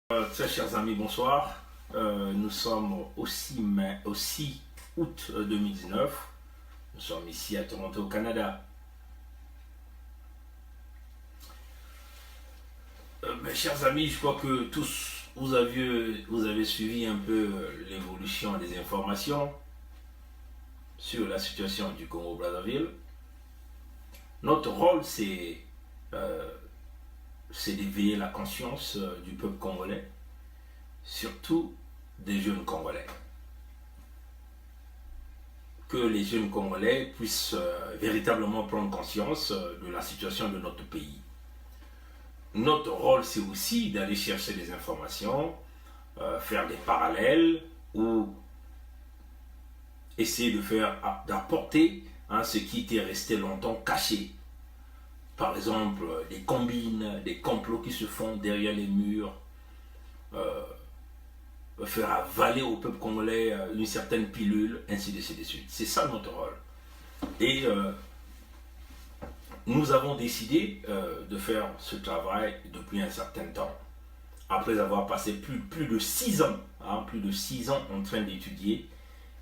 Très chers amis, bonsoir. Nous sommes au 6 août 2019. Nous sommes ici à Toronto, au Canada. Mes chers amis, je crois que tous vous avez suivi un peu l'évolution des informations sur la situation du Congo-Brazzaville. Notre rôle, c'est d'éveiller la conscience du peuple congolais, surtout des jeunes Congolais. Que les jeunes Congolais puissent véritablement prendre conscience de la situation de notre pays. Notre rôle, c'est aussi d'aller chercher des informations, faire des parallèles ou essayer d'apporter ce qui était resté longtemps caché. Par exemple, des combines, des complots qui se font derrière les murs, faire avaler au peuple congolais une certaine pilule, ainsi de suite. C'est ça notre rôle. Et nous avons décidé de faire ce travail depuis un certain temps. Après avoir passé plus de 6 ans, plus de 6 ans en train d'étudier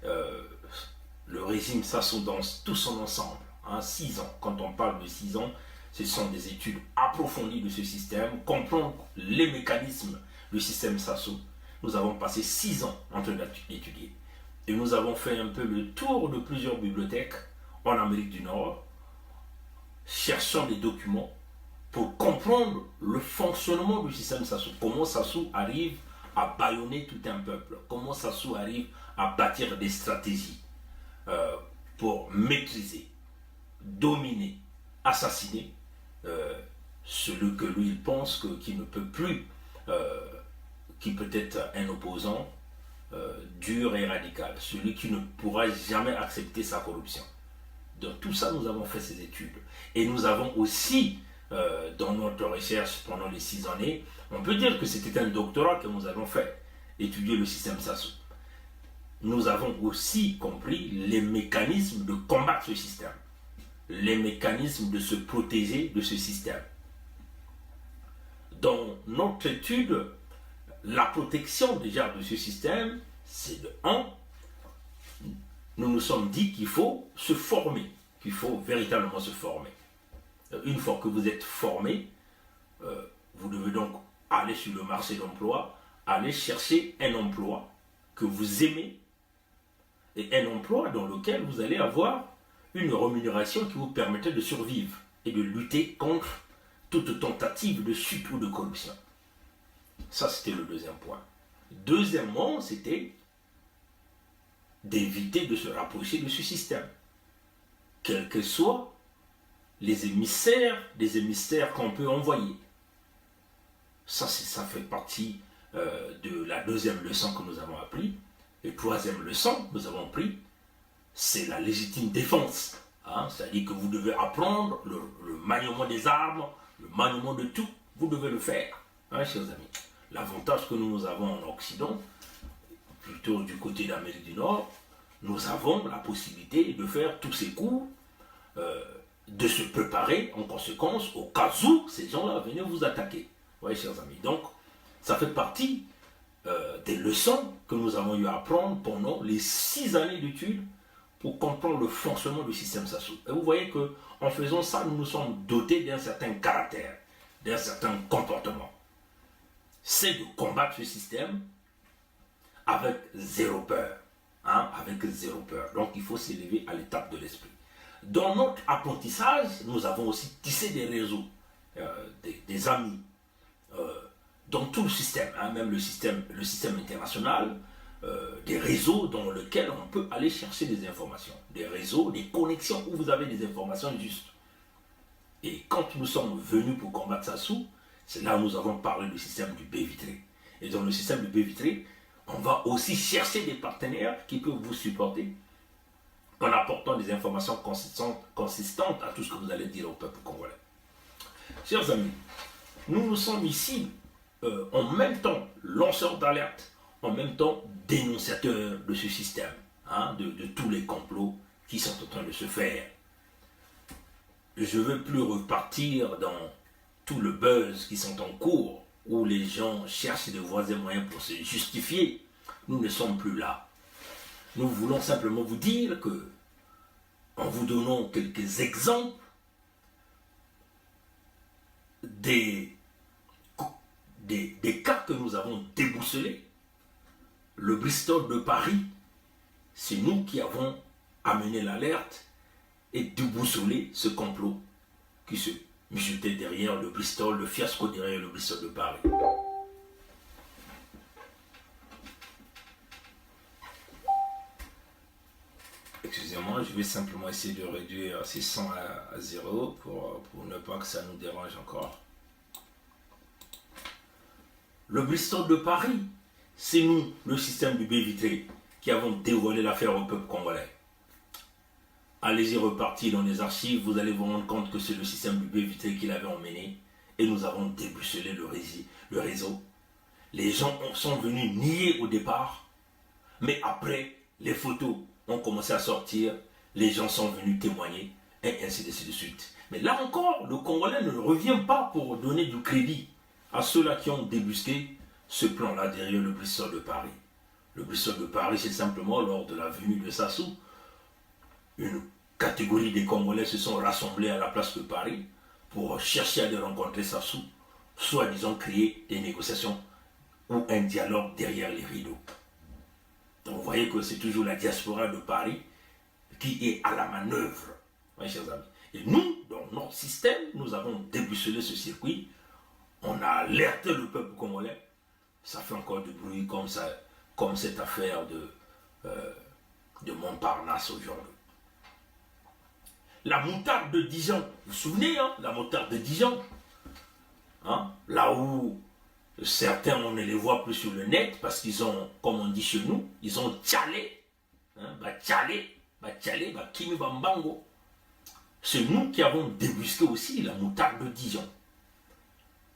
le régime Sassou dans tout son ensemble. 6 ans. Quand on parle de 6 ans, ce sont des études approfondies de ce système, comprendre les mécanismes du système Sassou. Nous avons passé 6 ans en train d'étudier. Et nous avons fait un peu le tour de plusieurs bibliothèques en Amérique du Nord, cherchant des documents pour comprendre le fonctionnement du système Sassou. Comment Sassou arrive à bâillonner tout un peuple. Comment Sassou arrive à bâtir des stratégies pour maîtriser, dominer, assassiner celui que lui il pense qui ne peut plus, qui peut être un opposant dur et radical, celui qui ne pourra jamais accepter sa corruption. Donc tout ça, nous avons fait ces études. Et nous avons aussi, dans notre recherche pendant les 6 années, on peut dire que c'était un doctorat que nous avons fait, étudier le système Sassou. Nous avons aussi compris les mécanismes de combattre ce système, les mécanismes de se protéger de ce système. Dans notre étude, la protection déjà de ce système, c'est de 1, nous nous sommes dit qu'il faut se former, qu'il faut véritablement se former. Une fois que vous êtes formé, vous devez donc aller sur le marché d'emploi, aller chercher un emploi que vous aimez et un emploi dans lequel vous allez avoir une rémunération qui vous permettait de survivre et de lutter contre toute tentative de chute ou de corruption. Ça, c'était le deuxième point. Deuxièmement, c'était d'éviter de se rapprocher de ce système. Quels que soient les émissaires qu'on peut envoyer. Ça fait partie de la deuxième leçon que nous avons appris. Et troisième leçon que nous avons appris, c'est la légitime défense. C'est-à-dire que vous devez apprendre le maniement des armes, le maniement de tout. Vous devez le faire, chers amis. L'avantage que nous avons en Occident, plutôt du côté d'Amérique du Nord, nous avons la possibilité de faire tous ces cours, de se préparer en conséquence au cas où ces gens-là venaient vous attaquer. Vous voyez, chers amis. Donc, ça fait partie des leçons que nous avons eu à apprendre pendant les 6 années d'études pour comprendre le fonctionnement du système Sassou. Et vous voyez qu'en faisant ça, nous nous sommes dotés d'un certain caractère, d'un certain comportement. C'est de combattre ce système avec zéro peur. Avec zéro peur. Donc il faut s'élever à l'étape de l'esprit. Dans notre apprentissage, nous avons aussi tissé des réseaux, des amis, dans tout le système, même le système international, des réseaux dans lesquels on peut aller chercher des informations, des réseaux, des connexions où vous avez des informations justes. Et quand nous sommes venus pour combattre Sassou, c'est là où nous avons parlé du système du baie vitrée. Et dans le système du baie vitrée, on va aussi chercher des partenaires qui peuvent vous supporter en apportant des informations consistantes à tout ce que vous allez dire au peuple congolais. Chers amis, nous sommes ici en même temps lanceurs d'alerte, en même temps dénonciateurs de ce système, de tous les complots qui sont en train de se faire. Je ne veux plus repartir dans tout le buzz qui sont en cours où les gens cherchent de voies et moyens pour se justifier. Nous ne sommes plus là. Nous voulons simplement vous dire que, en vous donnant quelques exemples des cas que nous avons déboussolés, le Bristol de Paris, c'est nous qui avons amené l'alerte et déboussolé ce complot qui se mijotait derrière le Bristol, le fiasco derrière le Bristol de Paris. Excusez-moi, je vais simplement essayer de réduire ces sons à 0 pour ne pas que ça nous dérange encore. Le Bristol de Paris, c'est nous, le système du baie vitré, qui avons dévoilé l'affaire au peuple congolais. Allez-y repartir dans les archives, vous allez vous rendre compte que c'est le système du baie vitré qui l'avait emmené et nous avons déboussolé le réseau. Les gens sont venus nier au départ, mais après, les photos ont commencé à sortir, les gens sont venus témoigner, et ainsi de suite. Mais là encore, le Congolais ne revient pas pour donner du crédit à ceux-là qui ont débusqué ce plan-là derrière le Bristol de Paris. Le Bristol de Paris, c'est simplement lors de la venue de Sassou, une catégorie des Congolais se sont rassemblés à la place de Paris pour chercher à les rencontrer Sassou, soit disons créer des négociations ou un dialogue derrière les rideaux. Donc vous voyez que c'est toujours la diaspora de Paris qui est à la manœuvre, mes chers amis. Et nous, dans notre système, nous avons déboussolé ce circuit, on a alerté le peuple congolais, ça fait encore du bruit comme ça, comme cette affaire de Montparnasse aujourd'hui. La moutarde de Dijon, vous vous souvenez, hein, la moutarde de Dijon, hein, là où certains, on ne les voit plus sur le net parce qu'ils ont, comme on dit chez nous, ils ont tchalé, hein, Kimi Bambango. C'est nous qui avons débusqué aussi la moutarde de Dijon.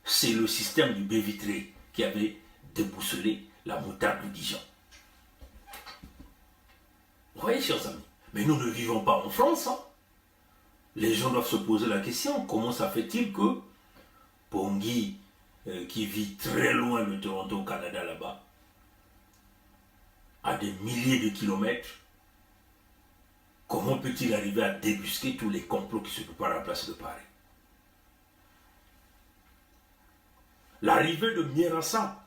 C'est le système du baie vitré qui avait déboussolé la moutarde de Dijon. Vous voyez, chers amis, mais nous ne vivons pas en France. Hein. Les gens doivent se poser la question, comment ça fait-il que Pongui, qui vit très loin de Toronto, au Canada, là-bas, à des milliers de kilomètres, comment peut-il arriver à débusquer tous les complots qui se préparent à la place de Paris? L'arrivée de Mierassa,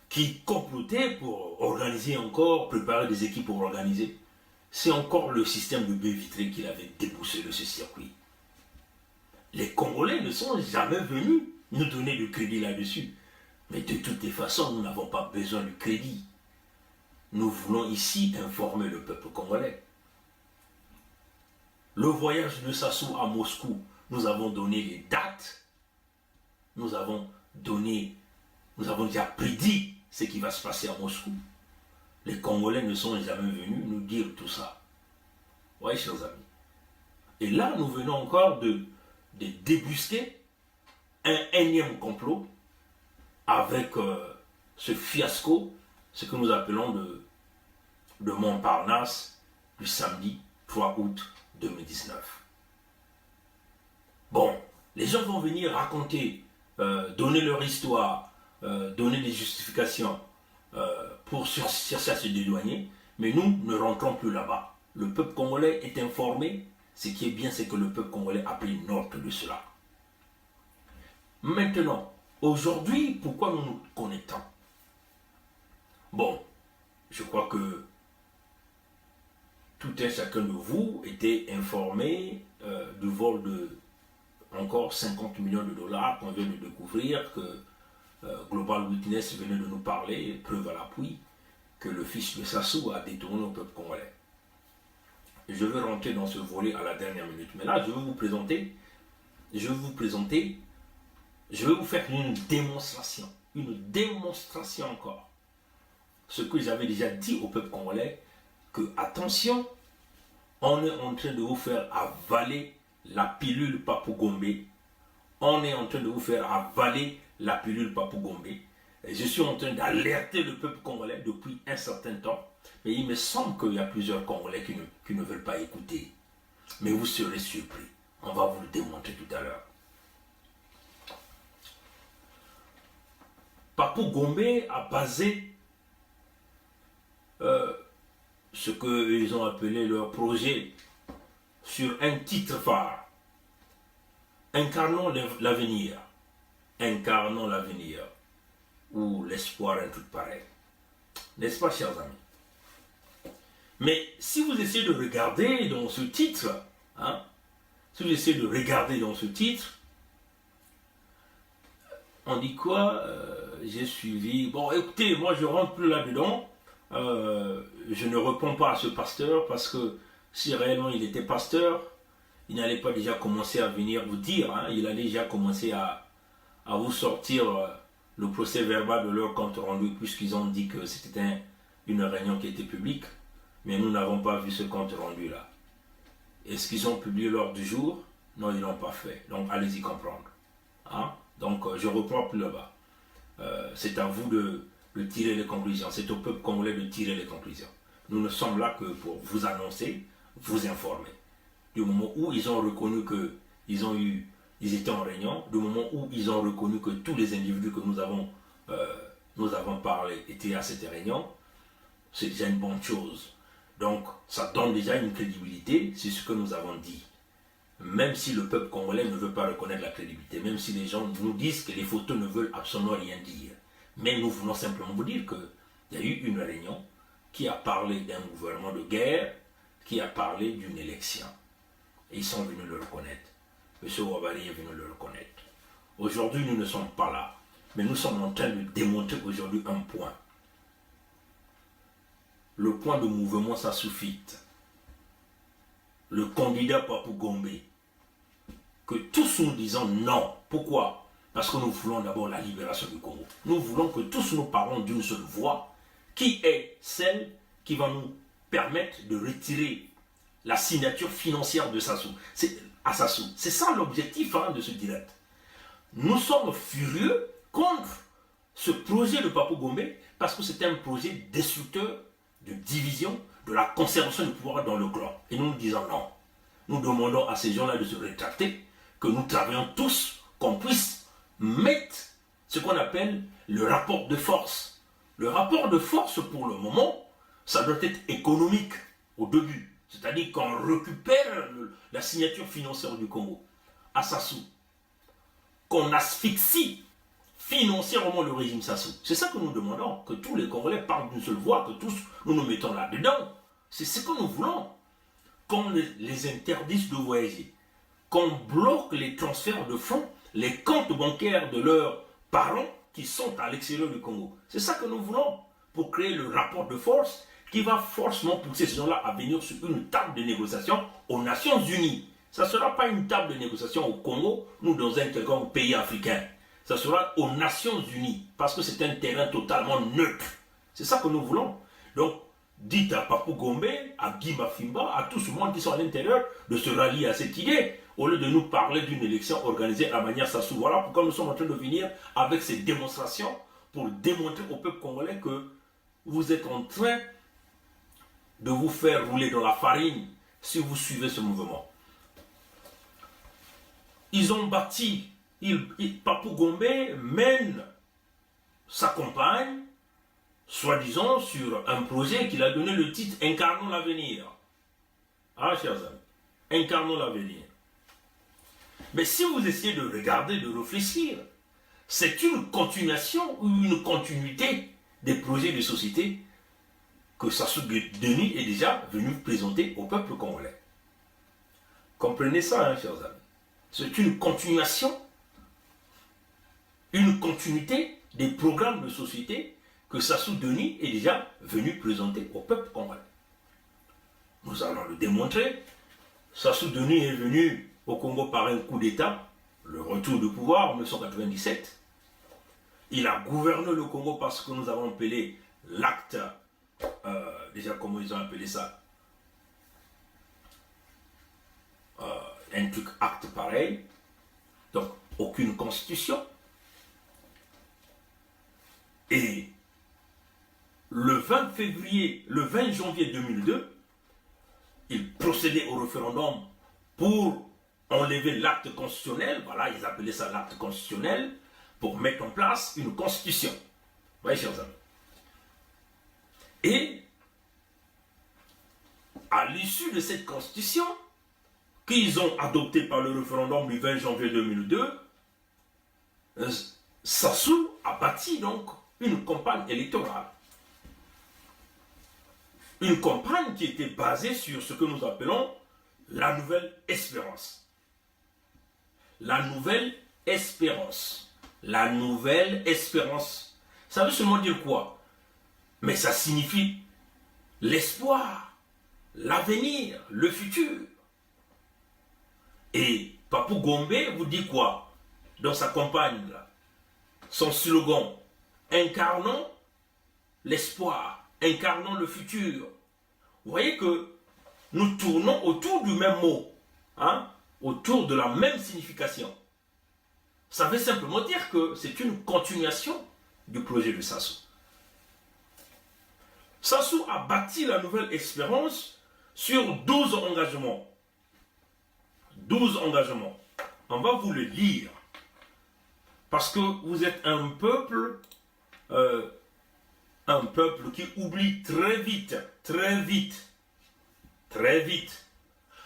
qui complotait pour organiser encore, préparer des équipes pour organiser, c'est encore le système de baie vitré qu'il avait déboussolé ce circuit. Les Congolais ne sont jamais venus nous donner du crédit là-dessus. Mais de toutes les façons, nous n'avons pas besoin du crédit. Nous voulons ici informer le peuple congolais. Le voyage de Sassou à Moscou, nous avons donné les dates. Nous avons déjà prédit ce qui va se passer à Moscou. Les Congolais ne sont jamais venus nous dire tout ça. Oui, chers amis. Et là, nous venons encore de débusquer un énième complot avec ce fiasco, ce que nous appelons de Montparnasse du samedi 3 août 2019. Bon, les gens vont venir raconter, donner leur histoire, donner des justifications pour chercher à se dédouaner, mais nous ne rentrons plus là-bas. Le peuple congolais est informé. Ce qui est bien, c'est que le peuple congolais a pris note de cela. Maintenant, aujourd'hui, pourquoi nous nous connectons? Bon, je crois que tout un chacun de vous était informé du vol de encore 50 millions de dollars qu'on vient de découvrir, que Global Witness venait de nous parler, preuve à l'appui, que le fils de Sassou a détourné au peuple congolais. Je vais rentrer dans ce volet à la dernière minute. Mais là, je vais vous faire une démonstration. Une démonstration encore. Ce que j'avais déjà dit au peuple congolais, que attention, on est en train de vous faire avaler la pilule Papou Gombe. On est en train de vous faire avaler la pilule Papou Gombe. Et je suis en train d'alerter le peuple congolais depuis un certain temps. Mais il me semble qu'il y a plusieurs Congolais qui ne veulent pas écouter. Mais vous serez surpris. On va vous le démontrer tout à l'heure. Papou Gombe a basé ce qu'ils ont appelé leur projet sur un titre phare. Incarnons l'avenir. Incarnons l'avenir. Ou l'espoir, un truc pareil. N'est-ce pas, chers amis? Mais si vous essayez de regarder dans ce titre, si vous essayez de regarder dans ce titre, on dit quoi? J'ai suivi. Bon, écoutez, moi je rentre plus là-dedans. Je ne réponds pas à ce pasteur parce que si réellement il était pasteur, il n'allait pas déjà commencer à venir vous dire. Il allait déjà commencer à vous sortir le procès verbal de leur compte rendu, puisqu'ils ont dit que c'était une réunion qui était publique. Mais nous n'avons pas vu ce compte rendu là. Est-ce qu'ils ont publié l'ordre du jour? Non, ils ne l'ont pas fait. Donc allez-y comprendre. Donc je ne reprends plus là-bas. C'est à vous de tirer les conclusions. C'est au peuple congolais de tirer les conclusions. Nous ne sommes là que pour vous annoncer, vous informer. Du moment où ils ont reconnu qu'ils étaient en réunion, du moment où ils ont reconnu que tous les individus que nous avons parlé étaient à cette réunion, c'est déjà une bonne chose. Donc, ça donne déjà une crédibilité, c'est ce que nous avons dit. Même si le peuple congolais ne veut pas reconnaître la crédibilité, même si les gens nous disent que les photos ne veulent absolument rien dire. Mais nous voulons simplement vous dire qu'il y a eu une réunion qui a parlé d'un gouvernement de guerre, qui a parlé d'une élection. Et ils sont venus le reconnaître. M. Ouabari est venu le reconnaître. Aujourd'hui, nous ne sommes pas là. Mais nous sommes en train de démontrer aujourd'hui un point. Le point de mouvement, ça suffit. Le candidat Papou Gombe, que tous nous disons non. Pourquoi? Parce que nous voulons d'abord la libération du Congo. Nous voulons que tous nous parlons d'une seule voix, qui est celle qui va nous permettre de retirer la signature financière de Sassou. C'est ça l'objectif de ce direct. Nous sommes furieux contre ce projet de Papou Gombe parce que c'est un projet destructeur de division, de la conservation du pouvoir dans le clan. Et nous disons non. Nous demandons à ces gens-là de se rétracter, que nous travaillons tous, qu'on puisse mettre ce qu'on appelle le rapport de force. Le rapport de force, pour le moment, ça doit être économique au début. C'est-à-dire qu'on récupère la signature financière du Congo à Sassou. Qu'on asphyxie financièrement le régime Sassou. C'est ça que nous demandons, que tous les Congolais parlent d'une seule voix, que tous nous nous mettons là-dedans. C'est ce que nous voulons. Qu'on les interdise de voyager. Qu'on bloque les transferts de fonds, les comptes bancaires de leurs parents qui sont à l'extérieur du Congo. C'est ça que nous voulons pour créer le rapport de force qui va forcément pousser ces gens-là à venir sur une table de négociation aux Nations Unies. Ça ne sera pas une table de négociation au Congo, nous dans un quelconque pays africain. Ça sera aux Nations Unies, parce que c'est un terrain totalement neutre. C'est ça que nous voulons. Donc, dites à Papou Gombe, à Guy Mafimba, à tout ce monde qui sont à l'intérieur, de se rallier à cette idée, au lieu de nous parler d'une élection organisée à la manière Sassou. Voilà pourquoi nous sommes en train de venir avec ces démonstrations pour démontrer au peuple congolais que vous êtes en train de vous faire rouler dans la farine si vous suivez ce mouvement. Ils ont bâti, Papou Gombe mène sa campagne, soi-disant sur un projet qu'il a donné le titre Incarnons l'avenir. Chers amis, Incarnons l'avenir. Mais si vous essayez de regarder, de réfléchir, c'est une continuation ou une continuité des projets de société que Sassou Denis est déjà venu présenter au peuple congolais. Comprenez ça, chers amis. C'est une continuation, une continuité des programmes de société que Sassou Denis est déjà venu présenter au peuple congolais. Nous allons le démontrer. Sassou Denis est venu au Congo par un coup d'État, le retour de pouvoir en 1997. Il a gouverné le Congo parce que nous avons appelé l'acte, déjà comment ils ont appelé ça, un truc acte pareil, donc aucune constitution. Et le 20 janvier 2002, il procédait au référendum pour enlever l'acte constitutionnel, voilà, ils appelaient ça l'acte constitutionnel, pour mettre en place une constitution. Oui, chers amis. Et à l'issue de cette constitution qu'ils ont adoptée par le référendum du 20 janvier 2002, Sassou a bâti donc une campagne électorale. Une campagne qui était basée sur ce que nous appelons la nouvelle espérance. La nouvelle espérance. La nouvelle espérance. Ça veut seulement dire quoi? Mais ça signifie l'espoir, l'avenir, le futur. Et Papou Gombe vous dit quoi dans sa campagne là? Son slogan, incarnons l'espoir, incarnons le futur. Vous voyez que nous tournons autour du même mot, hein, autour de la même signification. Ça veut simplement dire que c'est une continuation du projet de Sassou. Sassou a bâti la nouvelle espérance sur 12 engagements. 12 engagements. On va vous le lire. Parce que vous êtes un peuple qui oublie très vite, très vite, très vite.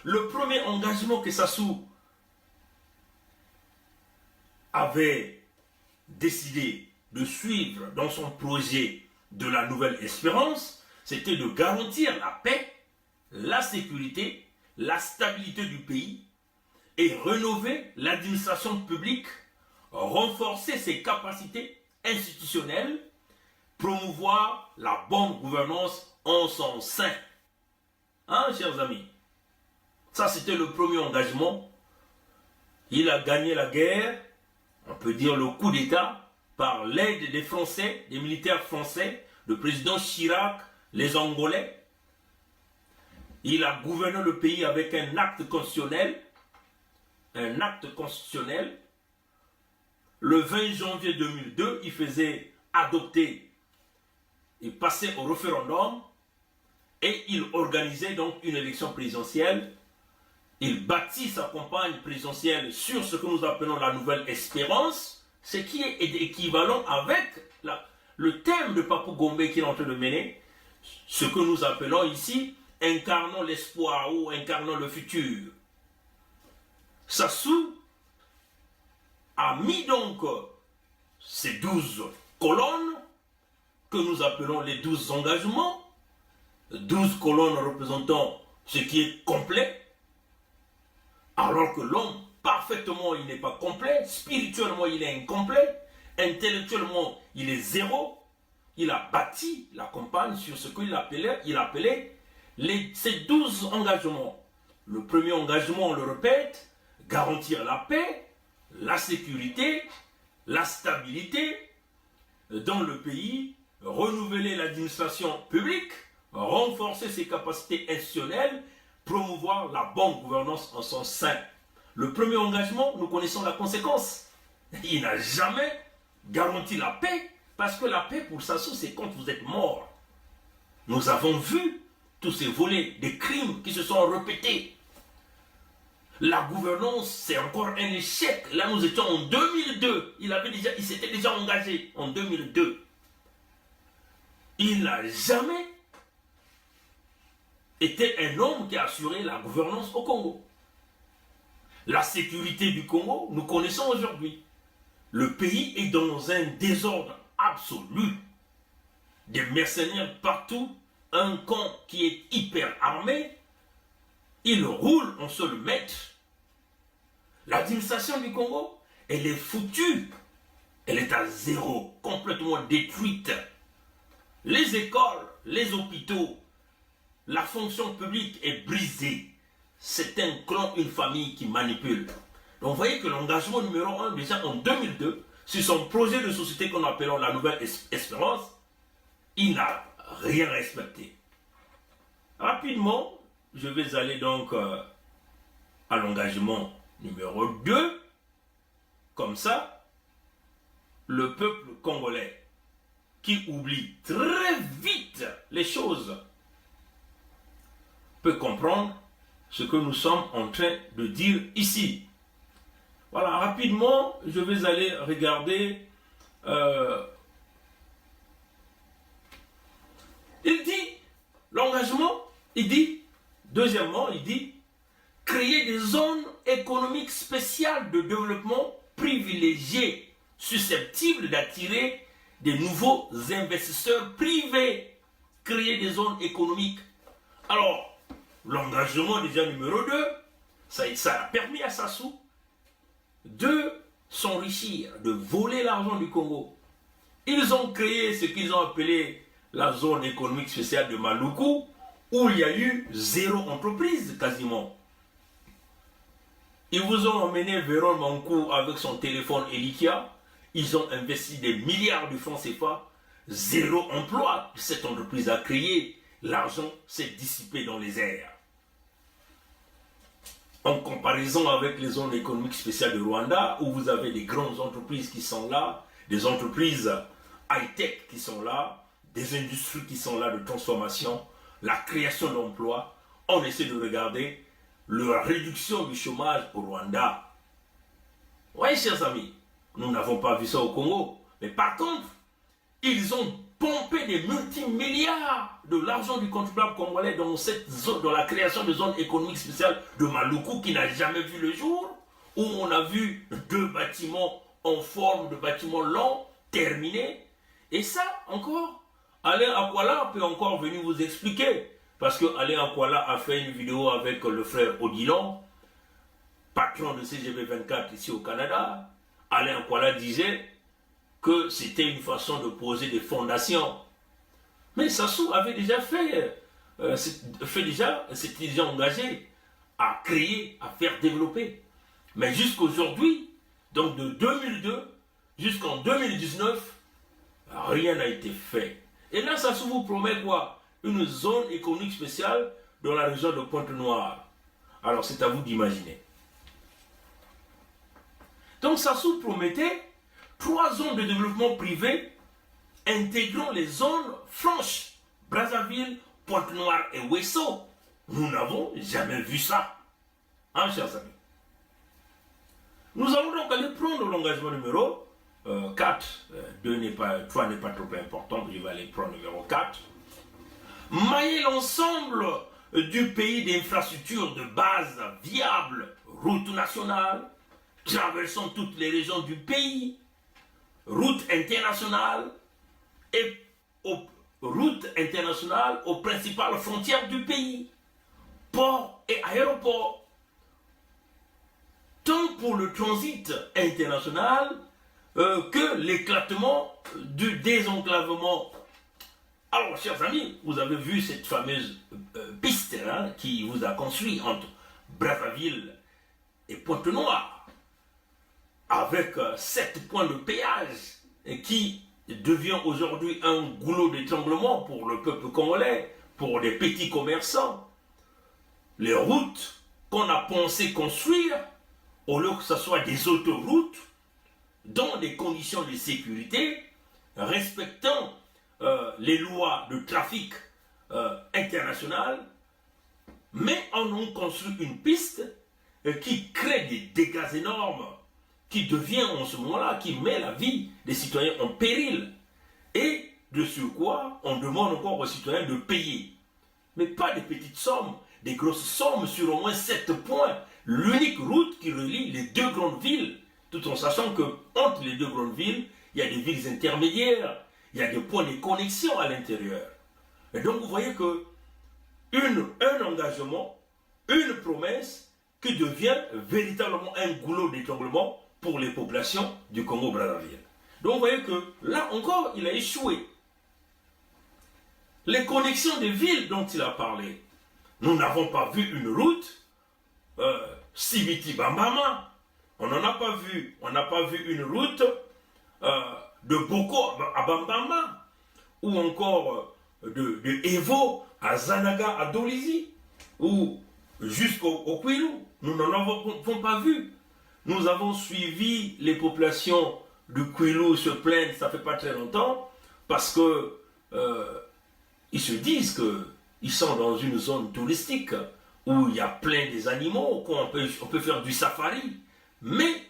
Le premier engagement que Sassou avait décidé de suivre dans son projet de la nouvelle espérance, c'était de garantir la paix, la sécurité, la stabilité du pays et rénover l'administration publique, renforcer ses capacités institutionnelles, promouvoir la bonne gouvernance en son sein. Hein, chers amis? Ça, c'était le premier engagement. Il a gagné la guerre, on peut dire le coup d'État, par l'aide des Français, des militaires français, le président Chirac, les Angolais. Il a gouverné le pays avec un acte constitutionnel. Un acte constitutionnel. Le 20 janvier 2002, il faisait adopter et passer au référendum et il organisait donc une élection présidentielle. Il bâtit sa campagne présidentielle sur ce que nous appelons la nouvelle espérance, ce qui est équivalent avec le thème de Papou Gombe qu'il est en train de mener, ce que nous appelons ici incarnons l'espoir ou incarnons le futur. Sassou a mis donc ces 12 colonnes que nous appelons les 12 engagements, 12 colonnes représentant ce qui est complet, alors que l'homme, parfaitement, il n'est pas complet, spirituellement, il est incomplet, intellectuellement, il est zéro. Il a bâti la campagne sur ce qu'il appelait ces 12 engagements. Le premier engagement, on le répète, garantir la paix, la sécurité, la stabilité dans le pays, renouveler l'administration publique, renforcer ses capacités institutionnelles, promouvoir la bonne gouvernance en son sein. Le premier engagement, nous connaissons la conséquence. Il n'a jamais garanti la paix, parce que la paix pour Sassou, c'est quand vous êtes mort. Nous avons vu tous ces volets des crimes qui se sont répétés. La gouvernance, c'est encore un échec. Là, nous étions en 2002. Il s'était déjà engagé en 2002. Il n'a jamais était un homme qui a assuré la gouvernance au Congo. La sécurité du Congo, nous connaissons aujourd'hui. Le pays est dans un désordre absolu. Des mercenaires partout, un camp qui est hyper armé, il roule en seul maître. L'administration du Congo, elle est foutue. Elle est à zéro, complètement détruite. Les écoles, les hôpitaux, la fonction publique est brisée. C'est un clan, une famille qui manipule. Donc vous voyez que l'engagement numéro 1, déjà en 2002, sur son projet de société qu'on appelle la nouvelle espérance, il n'a rien respecté. Rapidement, je vais aller donc à l'engagement numéro 2. Comme ça, le peuple congolais qui oublie très vite les choses peut comprendre ce que nous sommes en train de dire ici. Voilà, rapidement, je vais aller regarder l'engagement, il dit, deuxièmement, il dit, créer des zones économiques spéciales de développement privilégiées, susceptibles d'attirer des nouveaux investisseurs privés. Créer des zones économiques. Alors, l'engagement déjà numéro 2, ça a permis à Sassou de s'enrichir, de voler l'argent du Congo. Ils ont créé ce qu'ils ont appelé la zone économique spéciale de Maluku, où il y a eu 0 entreprise quasiment. Ils vous ont emmené Véron Mankou avec son téléphone Elikia. Ils ont investi des milliards de francs CFA. 0 emploi. Cette entreprise a créé. L'argent s'est dissipé dans les airs. En comparaison avec les zones économiques spéciales de Rwanda, où vous avez des grandes entreprises qui sont là, des entreprises high-tech qui sont là, des industries qui sont là de transformation, la création d'emplois, on essaie de regarder la réduction du chômage au Rwanda. Oui, chers amis, nous n'avons pas vu ça au Congo. Mais par contre, ils ont pompé des multimilliards de l'argent du contribuable congolais dans cette zone, dans la création de zones économiques spéciales de Maluku qui n'a jamais vu le jour, où on a vu 2 bâtiments en forme de bâtiments longs terminés. Et ça, encore, Alain Akwala peut encore venir vous expliquer. Parce que Alain Akwala a fait une vidéo avec le frère Odilon, patron de CGB24 ici au Canada. Alain Akwala disait que c'était une façon de poser des fondations. Mais Sassou avait déjà s'était déjà engagé à créer, à faire développer. Mais jusqu'aujourd'hui, donc de 2002 jusqu'en 2019, rien n'a été fait. Et là, Sassou vous promet quoi? Une zone économique spéciale dans la région de Pointe-Noire. Alors, c'est à vous d'imaginer. Donc, Sassou promettait 3 zones de développement privé intégrant les zones franches, Brazzaville, Pointe-Noire et Ouesso. Nous n'avons jamais vu ça. Hein, chers amis? Nous allons donc aller prendre l'engagement numéro 4. 3 n'est pas trop important, je vais aller prendre numéro 4. Mailler l'ensemble du pays d'infrastructures de base viables, routes nationales, traversant toutes les régions du pays, routes internationales et routes internationales aux principales frontières du pays, ports et aéroports, tant pour le transit international que l'éclatement du désenclavement. Alors, chers amis, vous avez vu cette fameuse piste qui vous a construit entre Brazzaville et Pointe-Noire, avec 7 points de péage qui devient aujourd'hui un goulot d'étranglement pour le peuple congolais, pour les petits commerçants. Les routes qu'on a pensé construire, au lieu que ce soit des autoroutes, dans des conditions de sécurité, respectant les lois de trafic international, mais on a construit une piste qui crée des dégâts énormes, qui devient en ce moment-là, qui met la vie des citoyens en péril. Et de surcroît, on demande encore aux citoyens de payer. Mais pas des petites sommes, des grosses sommes sur au moins 7 points. L'unique route qui relie les 2 grandes villes, tout en sachant que entre les 2 grandes villes, il y a des villes intermédiaires, il y a des points de connexion à l'intérieur. Et donc vous voyez que un engagement, une promesse qui devient véritablement un goulot d'étranglement pour les populations du Congo-Brazzaville. Donc vous voyez que là encore, il a échoué. Les connexions des villes dont il a parlé, nous n'avons pas vu une route Sibiti-Bambama. On n'en a pas vu. On n'a pas vu une route de Boko à Bambama, ou encore de Evo à Zanaga à Dolizi, ou jusqu'au Kwilu. Nous n'en avons pas vu. Nous avons suivi les populations du Kwilu se plaindre, ça fait pas très longtemps, parce que ils se disent qu'ils sont dans une zone touristique où il y a plein des animaux, on peut faire du safari, mais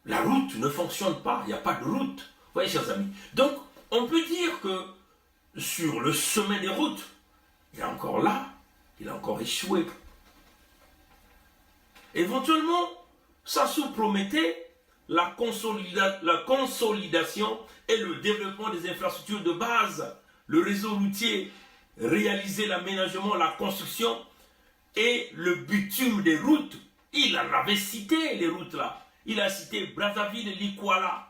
la route ne fonctionne pas, il n'y a pas de route. Vous voyez, chers amis. Donc, on peut dire que sur le chemin des routes, il est encore là, il a encore échoué. Éventuellement, Sassou promettait la consolidation et le développement des infrastructures de base, le réseau routier, réaliser l'aménagement, la construction et le bitume des routes. Il en avait cité les routes là. Il a cité Brazzaville et Likwala.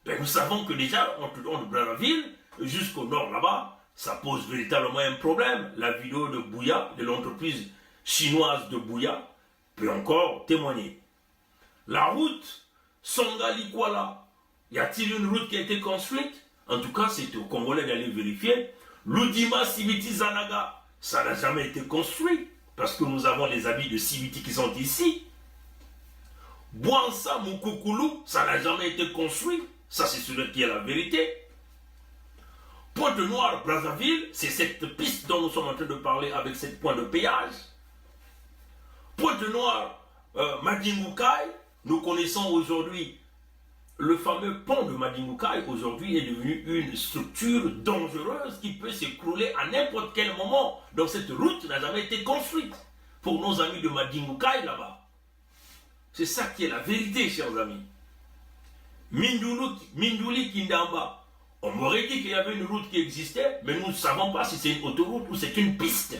Ben, nous savons que déjà, entre Brazzaville jusqu'au nord là-bas, ça pose véritablement un problème. La vidéo de Bouya, de l'entreprise chinoise de Bouya, peut encore témoigner. La route Songa-Likwala, y a-t-il une route qui a été construite? En tout cas, c'est aux Congolais d'aller vérifier. L'Udima Sibiti Zanaga, ça n'a jamais été construit, parce que nous avons les habits de Sibiti qui sont ici. Bouansa Mukukulu, ça n'a jamais été construit. Ça, c'est celui qui est la vérité. Pointe-Noire, Brazzaville, c'est cette piste dont nous sommes en train de parler avec cette point de péage. Pointe-Noire, Madingukai, nous connaissons aujourd'hui le fameux pont de Madingukai, aujourd'hui est devenu une structure dangereuse qui peut s'écrouler à n'importe quel moment. Donc cette route n'a jamais été construite pour nos amis de Madingukai là-bas. C'est ça qui est la vérité, chers amis. Minduli Kindamba, on m'aurait dit qu'il y avait une route qui existait, mais nous ne savons pas si c'est une autoroute ou c'est une piste.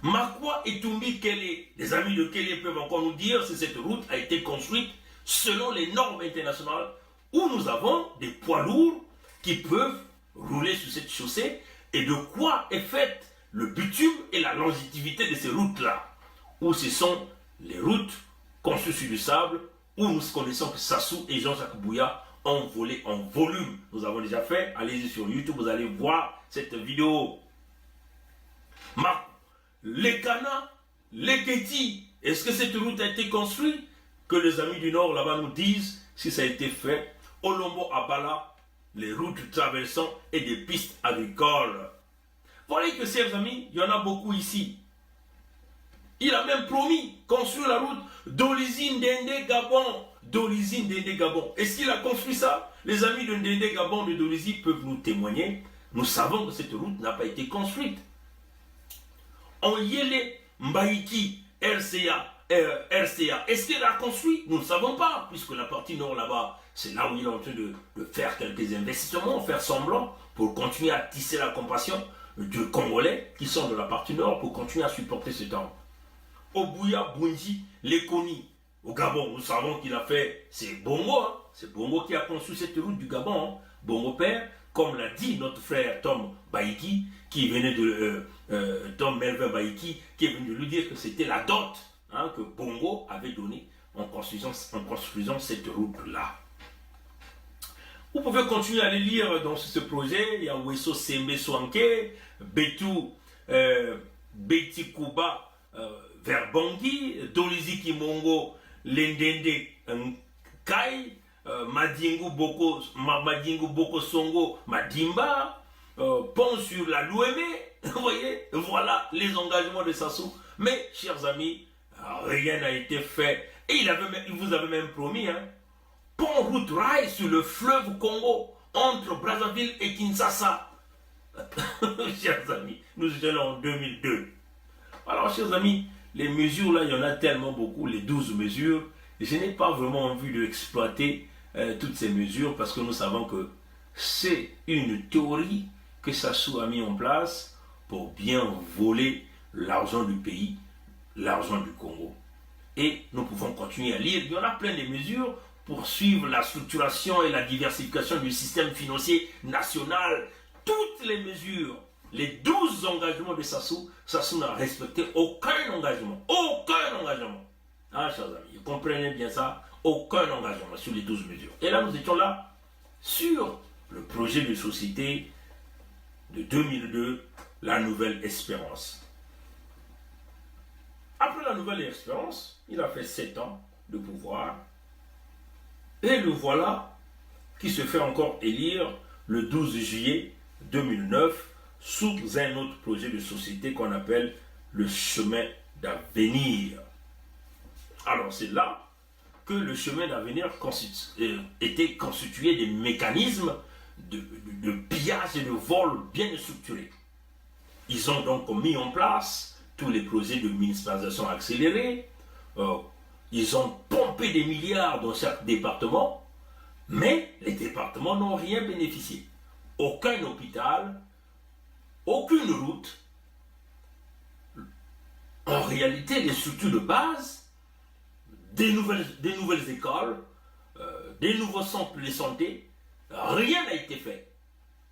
Makwa et Tumbi Kele, les amis de Kele peuvent encore nous dire si cette route a été construite selon les normes internationales, où nous avons des poids lourds qui peuvent rouler sur cette chaussée, et de quoi est faite le bitume et la longévité de ces routes-là, où ce sont les routes construites sur du sable, où nous connaissons que Sassou et Jean-Jacques Bouya ont volé en volume. Nous avons déjà fait, allez-y sur YouTube, vous allez voir cette vidéo. Les Ghana, les Kéti, est-ce que cette route a été construite? Que les amis du Nord là-bas nous disent si ça a été fait. Olombo Abala, les routes traversant et des pistes agricoles. Vous voyez que, chers amis, il y en a beaucoup ici. Il a même promis construire la route d'Olizine Dende Gabon. D'Olizine Dende Gabon. Est-ce qu'il a construit ça? Les amis de Dende Gabon de Dolizy peuvent nous témoigner. Nous savons que cette route n'a pas été construite. En Yele Mbaïki, RCA, est-ce qu'il a construit? Nous ne savons pas, puisque la partie nord là-bas, c'est là où il est en train de faire quelques investissements, faire semblant, pour continuer à tisser la compassion de Congolais qui sont de la partie nord pour continuer à supporter ce temps. Au Bouya, Bunji, Lekoni, au Gabon, nous savons qu'il a fait, c'est Bongo, hein? C'est Bongo qui a construit cette route du Gabon, hein? Bongo père, comme l'a dit notre frère Tom Baïki, qui venait de Tom Melvin Baïki, qui est venu de lui dire que c'était la dot, hein, que Bongo avait donnée en construisant cette route-là. Vous pouvez continuer à les lire dans ce projet. Il y a Weso Sembe Swanke, Betu Beti Kuba vers Bangui, Dolizy Kimongo, Lendende Kai, Madingu Boko Songo, Madimba, pont sur la Louémé. Vous voyez, voilà les engagements de Sassou. Mais, chers amis, rien n'a été fait. Et il vous avait même promis, hein, pont route rail sur le fleuve Congo, entre Brazzaville et Kinshasa. Chers amis, nous étions là en 2002. Alors, chers amis, les mesures là, il y en a tellement beaucoup, les 12 mesures. Je n'ai pas vraiment envie d'exploiter toutes ces mesures parce que nous savons que c'est une théorie que Sassou a mis en place pour bien voler l'argent du pays, l'argent du Congo. Et nous pouvons continuer à lire. Il y en a plein de mesures pour suivre la structuration et la diversification du système financier national. Toutes les mesures, les 12 engagements de Sassou, Sassou n'a respecté aucun engagement. Aucun engagement. Ah, chers amis, vous comprenez bien ça. Aucun engagement sur les 12 mesures. Et là, nous étions là sur le projet de société de 2002, la Nouvelle Espérance. Après la Nouvelle Espérance, il a fait 7 ans de pouvoir. Et le voilà qui se fait encore élire le 12 juillet 2009 sous un autre projet de société qu'on appelle le chemin d'avenir. Alors c'est là que le chemin d'avenir était constitué des mécanismes de pillage et de vol bien structurés. Ils ont donc mis en place tous les projets de municipalisation accélérée. Ils ont pompé des milliards dans chaque département, mais les départements n'ont rien bénéficié. Aucun hôpital, aucune route. En réalité, les structures de base, des nouvelles écoles, des nouveaux centres de santé, rien n'a été fait.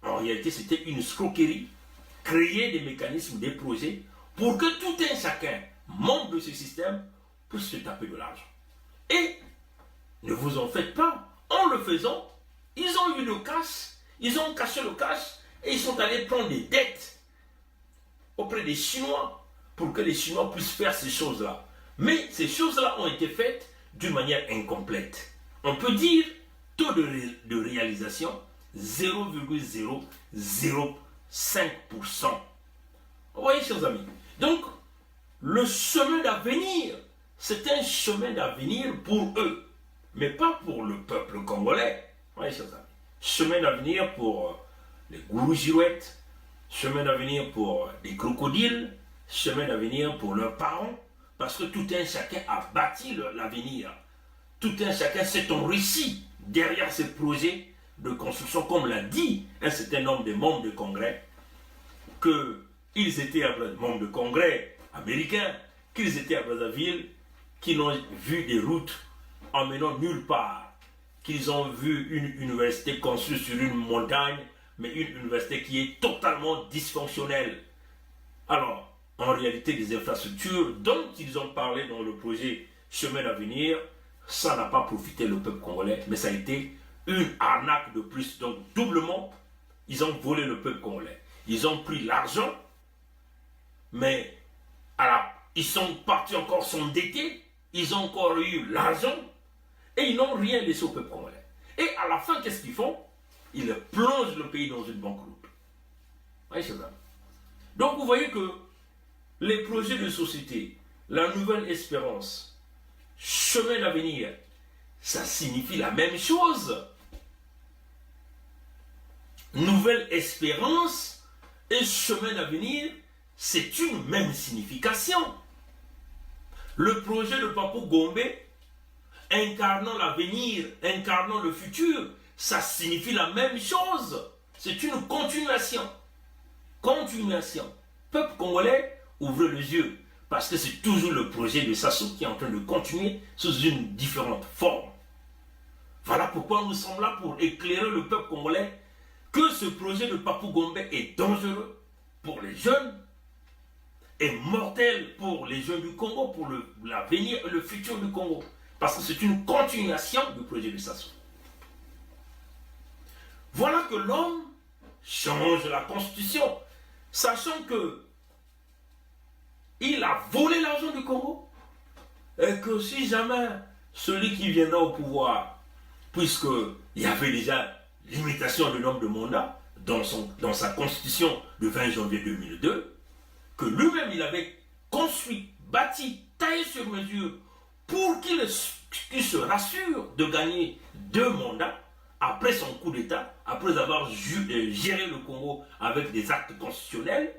En réalité, c'était une escroquerie. Créer des mécanismes, des projets, pour que tout un chacun, membre de ce système, puisse se taper de l'argent. Et, ne vous en faites pas, en le faisant, ils ont eu le cash, ils ont caché le cash, et ils sont allés prendre des dettes auprès des Chinois, pour que les Chinois puissent faire ces choses-là. Mais ces choses-là ont été faites d'une manière incomplète. On peut dire, taux de réalisation, 0,005%. Vous voyez, chers amis. Donc, le chemin d'avenir, c'est un chemin d'avenir pour eux, mais pas pour le peuple congolais. Vous voyez, chers amis. Chemin d'avenir pour les gourous girouettes, chemin d'avenir pour les crocodiles, chemin d'avenir pour leurs parents, parce que tout un chacun a bâti l'avenir. Tout un chacun s'est enrichi derrière ces projets de construction, comme l'a dit un certain nombre de membres de congrès, qu'ils étaient membres de congrès américains, qu'ils étaient à Brazzaville, qu'ils ont vu des routes emmenant nulle part, qu'ils ont vu une université construite sur une montagne, mais une université qui est totalement dysfonctionnelle. Alors, en réalité, les infrastructures dont ils ont parlé dans le projet Chemin d'avenir, ça n'a pas profité le peuple congolais, mais ça a été une arnaque de plus. Donc, doublement, ils ont volé le peuple congolais. Ils ont pris l'argent, mais ils sont partis encore s'endetter, ils ont encore eu l'argent, et ils n'ont rien laissé au peuple congolais. Et à la fin, qu'est-ce qu'ils font? Ils plongent le pays dans une banqueroute. Oui, c'est ça. Donc, vous voyez que les projets de société, la nouvelle espérance, chemin d'avenir, ça signifie la même chose. Nouvelle espérance et chemin d'avenir, c'est une même signification. Le projet de Papou Gombe, incarnant l'avenir, incarnant le futur, ça signifie la même chose. C'est une continuation. Continuation. Peuple congolais, ouvrez les yeux, parce que c'est toujours le projet de Sassou qui est en train de continuer sous une différente forme. Voilà pourquoi nous sommes là pour éclairer le peuple congolais que ce projet de Papou Gombe est dangereux pour les jeunes, est mortel pour les jeunes du Congo, pour l'avenir et le futur du Congo. Parce que c'est une continuation du projet de Sassou. Voilà que l'homme change la constitution, sachant que il a volé l'argent du Congo, et que si jamais celui qui viendra au pouvoir, puisqu'il y avait déjà limitation du nombre de mandats dans sa constitution de 20 janvier 2002, que lui-même il avait construit, bâti, taillé sur mesure pour qu'il se rassure de gagner 2 mandats après son coup d'État, après avoir géré le Congo avec des actes constitutionnels.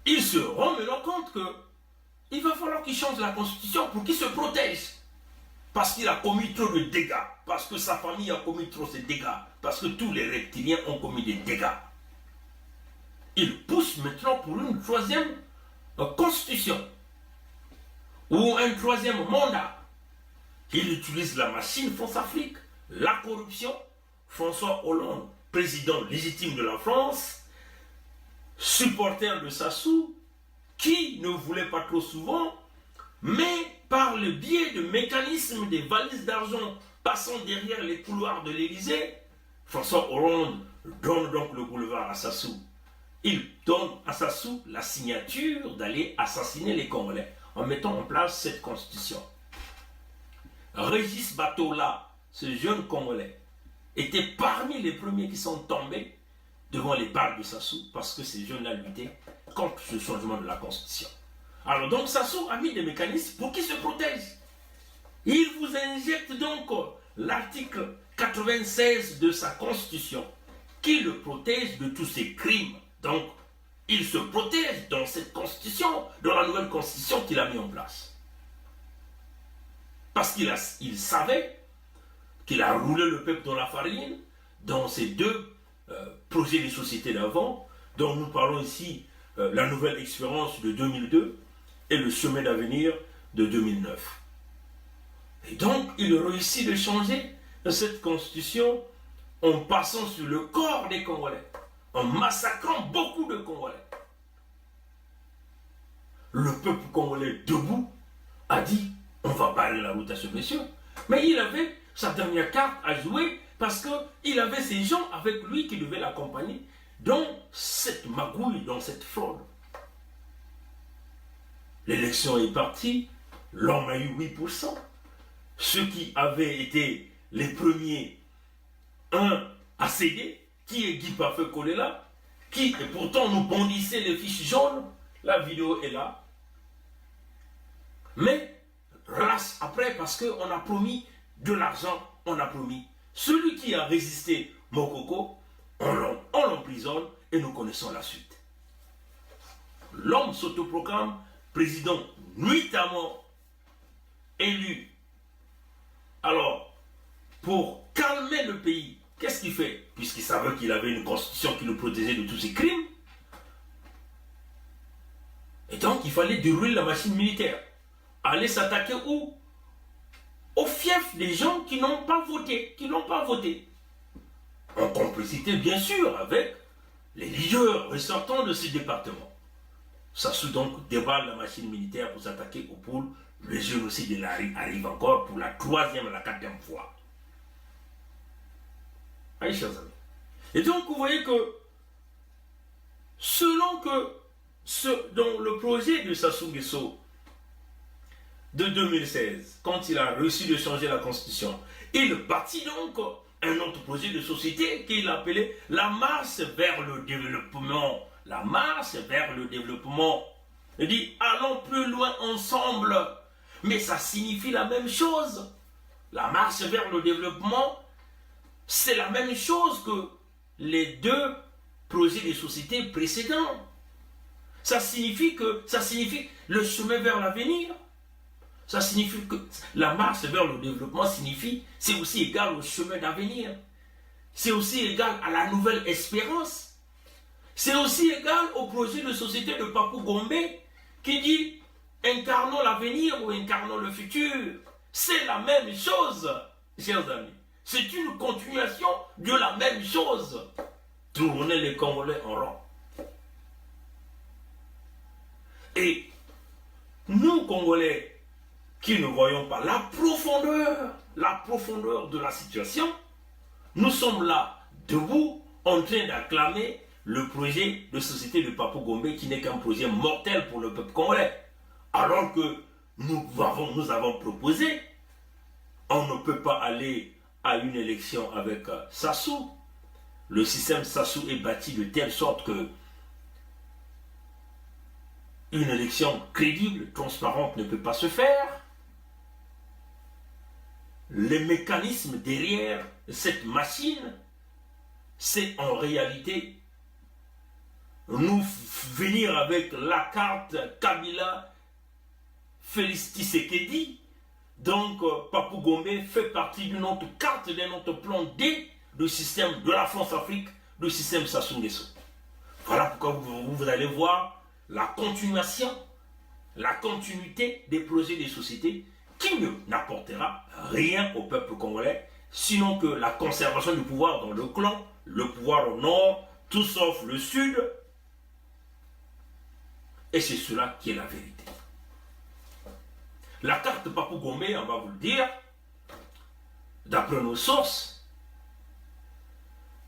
Il se rend maintenant compte qu'il va falloir qu'il change la constitution pour qu'il se protège. Parce qu'il a commis trop de dégâts, parce que sa famille a commis trop de dégâts, parce que tous les reptiliens ont commis des dégâts. Il pousse maintenant pour une 3e constitution, ou un 3e mandat. Il utilise la machine France-Afrique, la corruption, François Hollande, président légitime de la France, supporter de Sassou, qui ne voulait pas trop souvent, mais par le biais de mécanismes des valises d'argent passant derrière les couloirs de l'Élysée, François Hollande donne donc le boulevard à Sassou. Il donne à Sassou la signature d'aller assassiner les Congolais en mettant en place cette constitution. Régis Batola, ce jeune Congolais, était parmi les premiers qui sont tombés devant les balles de Sassou parce que ces jeunes-là luttaient contre ce changement de la constitution. Alors donc Sassou a mis des mécanismes pour qu'ils se protègent. Il vous injecte donc l'article 96 de sa constitution qui le protège de tous ces crimes Donc, il se protège dans cette constitution, dans la nouvelle constitution qu'il a mis en place. Parce qu'il savait qu'il a roulé le peuple dans la farine, dans ces deux projets de société d'avant, dont nous parlons ici, la nouvelle expérience de 2002 et le chemin d'avenir de 2009. Et donc, il réussit de changer cette constitution en passant sur le corps des Congolais, en massacrant beaucoup de Congolais. Le peuple congolais debout a dit, on va barrer la route à ce monsieur. Mais il avait sa dernière carte à jouer parce qu'il avait ces gens avec lui qui devaient l'accompagner dans cette magouille, dans cette fraude. L'élection est partie, l'homme a eu 8%. Ceux qui avaient été les premiers, à céder, qui est Guy Parfait Kolela, qui et pourtant nous bondissait les fiches jaunes, la vidéo est là. Mais, race après, parce qu'on a promis de l'argent, on a promis. Celui qui a résisté Mokoko, on l'emprisonne et nous connaissons la suite. L'homme s'autoproclame président nuitamment élu. Alors, pour calmer le pays, qu'est-ce qu'il fait? Puisqu'il savait qu'il avait une constitution qui le protégeait de tous ses crimes. Et donc, il fallait dérouler la machine militaire. Aller s'attaquer où? Au fief des gens qui n'ont pas voté, En complicité, bien sûr, avec les leaders ressortants de ces départements. Sassou donc déballe la machine militaire pour s'attaquer aux poules. Le génocide arrive encore pour la 3e et la 4e fois. Allez, chers amis. Et donc, vous voyez que, selon que dans le projet de Sassou Nguesso de 2016, quand il a réussi de changer la constitution, il bâtit donc un autre projet de société qu'il appelait la marche vers le développement. La marche vers le développement. Il dit, allons plus loin ensemble. Mais ça signifie la même chose. La marche vers le développement, c'est la même chose que les deux projets de société précédents. Ça signifie le chemin vers l'avenir. Ça signifie que la marche vers le développement c'est aussi égal au chemin d'avenir. C'est aussi égal à la nouvelle espérance. C'est aussi égal au projet de société de Papou Gombe qui dit incarnons l'avenir ou incarnons le futur. C'est la même chose, chers amis. C'est une continuation de la même chose. Tourner les Congolais en rond. Et nous, Congolais, qui ne voyons pas la profondeur de la situation, nous sommes là, debout, en train d'acclamer le projet de société de Papou Gombe qui n'est qu'un projet mortel pour le peuple congolais. Alors que nous avons proposé, on ne peut pas aller à une élection avec Sassou. Le système Sassou est bâti de telle sorte que une élection crédible, transparente ne peut pas se faire. Les mécanismes derrière cette machine, c'est en réalité nous venir avec la carte Kabila Félix Tshisekedi. Donc Papou Gombe fait partie d'une autre carte, d'un autre plan D du système de la France-Afrique, du système Sassou Nguesso. Voilà pourquoi vous allez voir la continuation, la continuité des projets des sociétés qui n'apportera rien au peuple congolais, sinon que la conservation du pouvoir dans le clan, le pouvoir au nord, tout sauf le sud. Et c'est cela qui est la vérité. La carte Papou Gombe, on va vous le dire, d'après nos sources,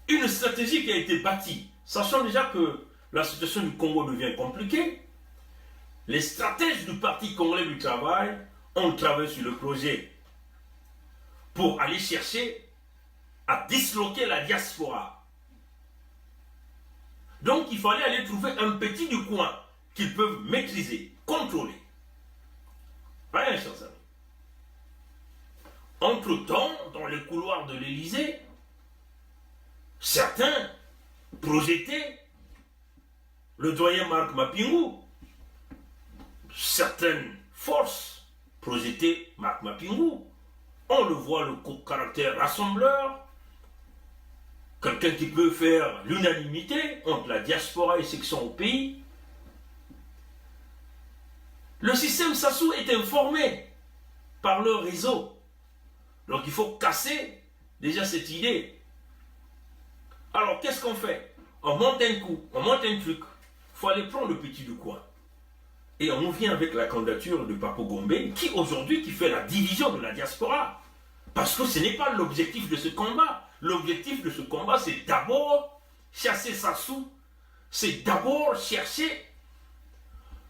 une stratégie qui a été bâtie, sachant déjà que la situation du Congo devient compliquée. Les stratèges du Parti congolais du travail ont travaillé sur le projet pour aller chercher à disloquer la diaspora. Donc il fallait aller trouver un petit du coin qu'ils peuvent maîtriser, contrôler. Rien, chers amis. Entre-temps, dans les couloirs de l'Élysée, certains projetaient le doyen Marc Mapingou, certaines forces projetées Marc Mapingou. On le voit, le caractère rassembleur, quelqu'un qui peut faire l'unanimité entre la diaspora et section au pays. Le système Sassou est informé par le réseau. Donc il faut casser déjà cette idée. Alors qu'est-ce qu'on fait? On monte un coup, on monte un truc. Il faut aller prendre le petit du coin. Et on vient avec la candidature de Papo Gombe, qui aujourd'hui qui fait la division de la diaspora. Parce que ce n'est pas l'objectif de ce combat. L'objectif de ce combat, c'est d'abord chasser Sassou. C'est d'abord chercher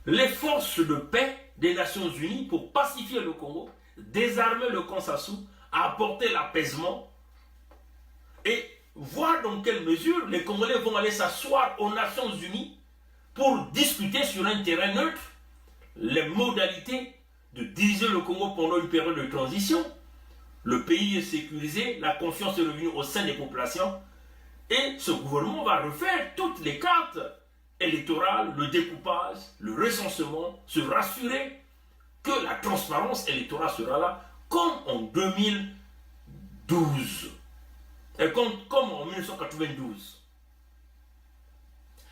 les forces de paix des Nations Unies pour pacifier le Congo, désarmer le camp Sassou, apporter l'apaisement et voir dans quelle mesure les Congolais vont aller s'asseoir aux Nations Unies pour discuter sur un terrain neutre les modalités de diriger le Congo pendant une période de transition. Le pays est sécurisé, la confiance est revenue au sein des populations et ce gouvernement va refaire toutes les cartes électorales, le découpage, le recensement, se rassurer que la transparence électorale sera là comme en 2012 et comme en 1992.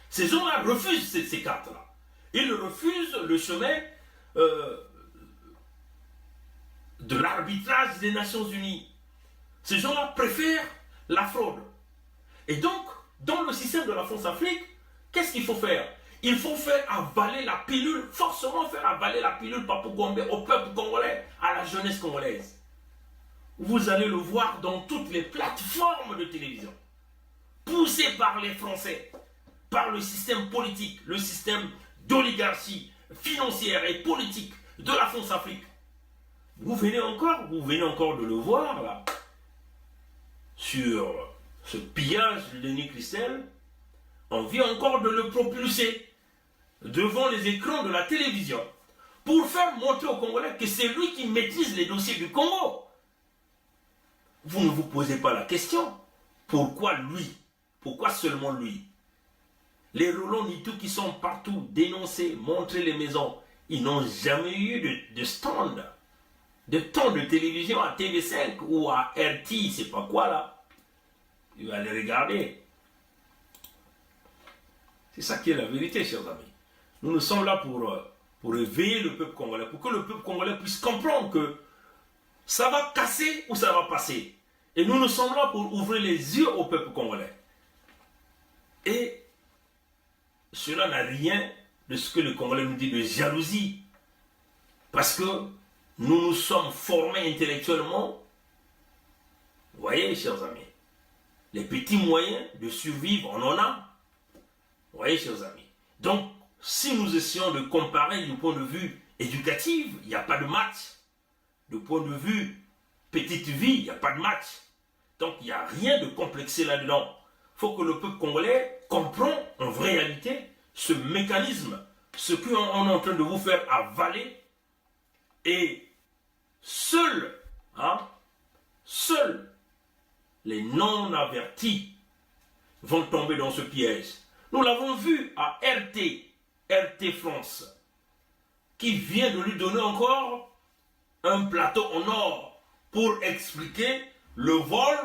Ces gens-là refusent ces cartes-là. Ils refusent le chemin de l'arbitrage des Nations Unies. Ces gens-là préfèrent la fraude. Et donc, dans le système de la France-Afrique, qu'est-ce qu'il faut faire? Il faut faire avaler la pilule, forcément faire avaler la pilule Papo Gombe au peuple congolais, à la jeunesse congolaise. Vous allez le voir dans toutes les plateformes de télévision. Poussé par les Français, par le système politique, le système d'oligarchie financière et politique de la France-Afrique. Vous venez encore de le voir là, sur ce pillage de Denis Christel. On vient encore de le propulser devant les écrans de la télévision pour faire montrer aux Congolais que c'est lui qui maîtrise les dossiers du Congo. Vous ne vous posez pas la question. Pourquoi lui? Pourquoi seulement lui? Les Roland Nitou qui sont partout dénoncés, montrer les maisons, ils n'ont jamais eu de stand, de temps de télévision à TV5 ou à RT, c'est pas quoi là. Il va les regarder. C'est ça qui est la vérité, chers amis. Nous sommes là pour éveiller le peuple congolais, pour que le peuple congolais puisse comprendre que ça va casser ou ça va passer. Et nous sommes là pour ouvrir les yeux au peuple congolais. Et cela n'a rien de ce que le Congolais nous dit de jalousie. Parce que nous nous sommes formés intellectuellement. Vous voyez, chers amis, les petits moyens de survivre, on en a. Vous voyez, chers amis. Donc, si nous essayons de comparer du point de vue éducatif, il n'y a pas de match. Du point de vue petite vie, il n'y a pas de match. Donc, il n'y a rien de complexé là-dedans. Il faut que le peuple congolais comprenne en réalité ce mécanisme, ce qu'on est en train de vous faire avaler. Et seuls les non-avertis vont tomber dans ce piège. Nous l'avons vu à RT France, qui vient de lui donner encore un plateau en or pour expliquer le vol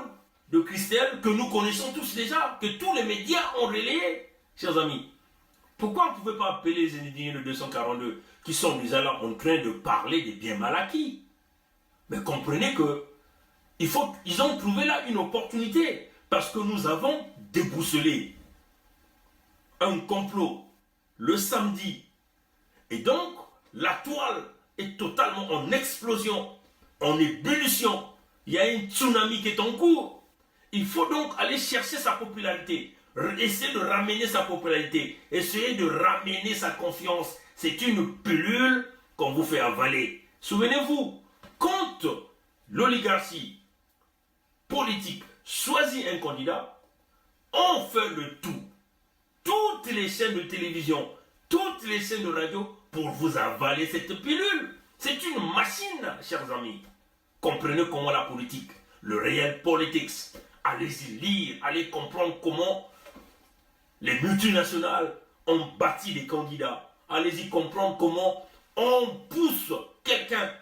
de Christel que nous connaissons tous déjà, que tous les médias ont relayé, chers amis. Pourquoi on ne pouvait pas appeler les indignés de 242 qui sont déjà là en train de parler des biens mal acquis? Mais comprenez que ils ont trouvé là une opportunité parce que nous avons déboussolé un complot le samedi. Et donc, la toile est totalement en explosion, en ébullition. Il y a un tsunami qui est en cours. Il faut donc aller chercher sa popularité, essayer de ramener sa popularité, essayer de ramener sa confiance. C'est une pilule qu'on vous fait avaler. Souvenez-vous, quand l'oligarchie politique choisit un candidat, on fait le tout. Toutes les chaînes de télévision, toutes les chaînes de radio pour vous avaler cette pilule. C'est une machine, chers amis. Comprenez comment la politique, le réel politics, allez-y lire, allez comprendre comment les multinationales on bâtit des candidats. Allez-y comprendre comment on pousse quelqu'un.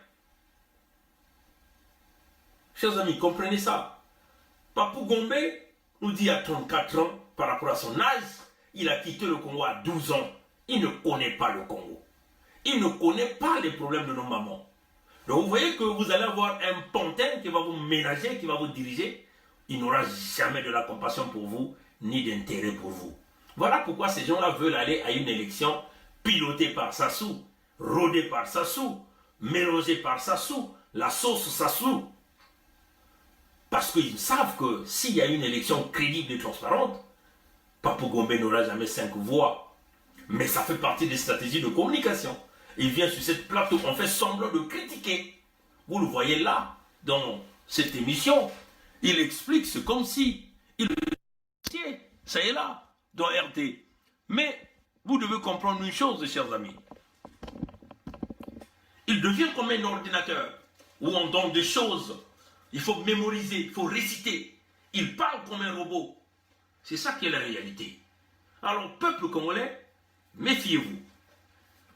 Chers amis, comprenez ça. Papou Gombe nous dit à 34 ans, par rapport à son âge, il a quitté le Congo à 12 ans. Il ne connaît pas le Congo. Il ne connaît pas les problèmes de nos mamans. Donc vous voyez que vous allez avoir un pantin qui va vous ménager, qui va vous diriger. Il n'aura jamais de la compassion pour vous, ni d'intérêt pour vous. Voilà pourquoi ces gens-là veulent aller à une élection pilotée par Sassou, rodée par Sassou, mélangée par Sassou, la sauce Sassou. Parce qu'ils savent que s'il y a une élection crédible et transparente, Papou Gombe n'aura jamais 5 voix. Mais ça fait partie des stratégies de communication. Il vient sur cette plateau, on fait semblant de critiquer. Vous le voyez là, dans cette émission. Il explique, c'est comme si il ça est là, dans RT. Mais vous devez comprendre une chose, chers amis. Il devient comme un ordinateur, où on donne des choses. Il faut mémoriser, il faut réciter. Il parle comme un robot. C'est ça qui est la réalité. Alors, peuple congolais, méfiez-vous.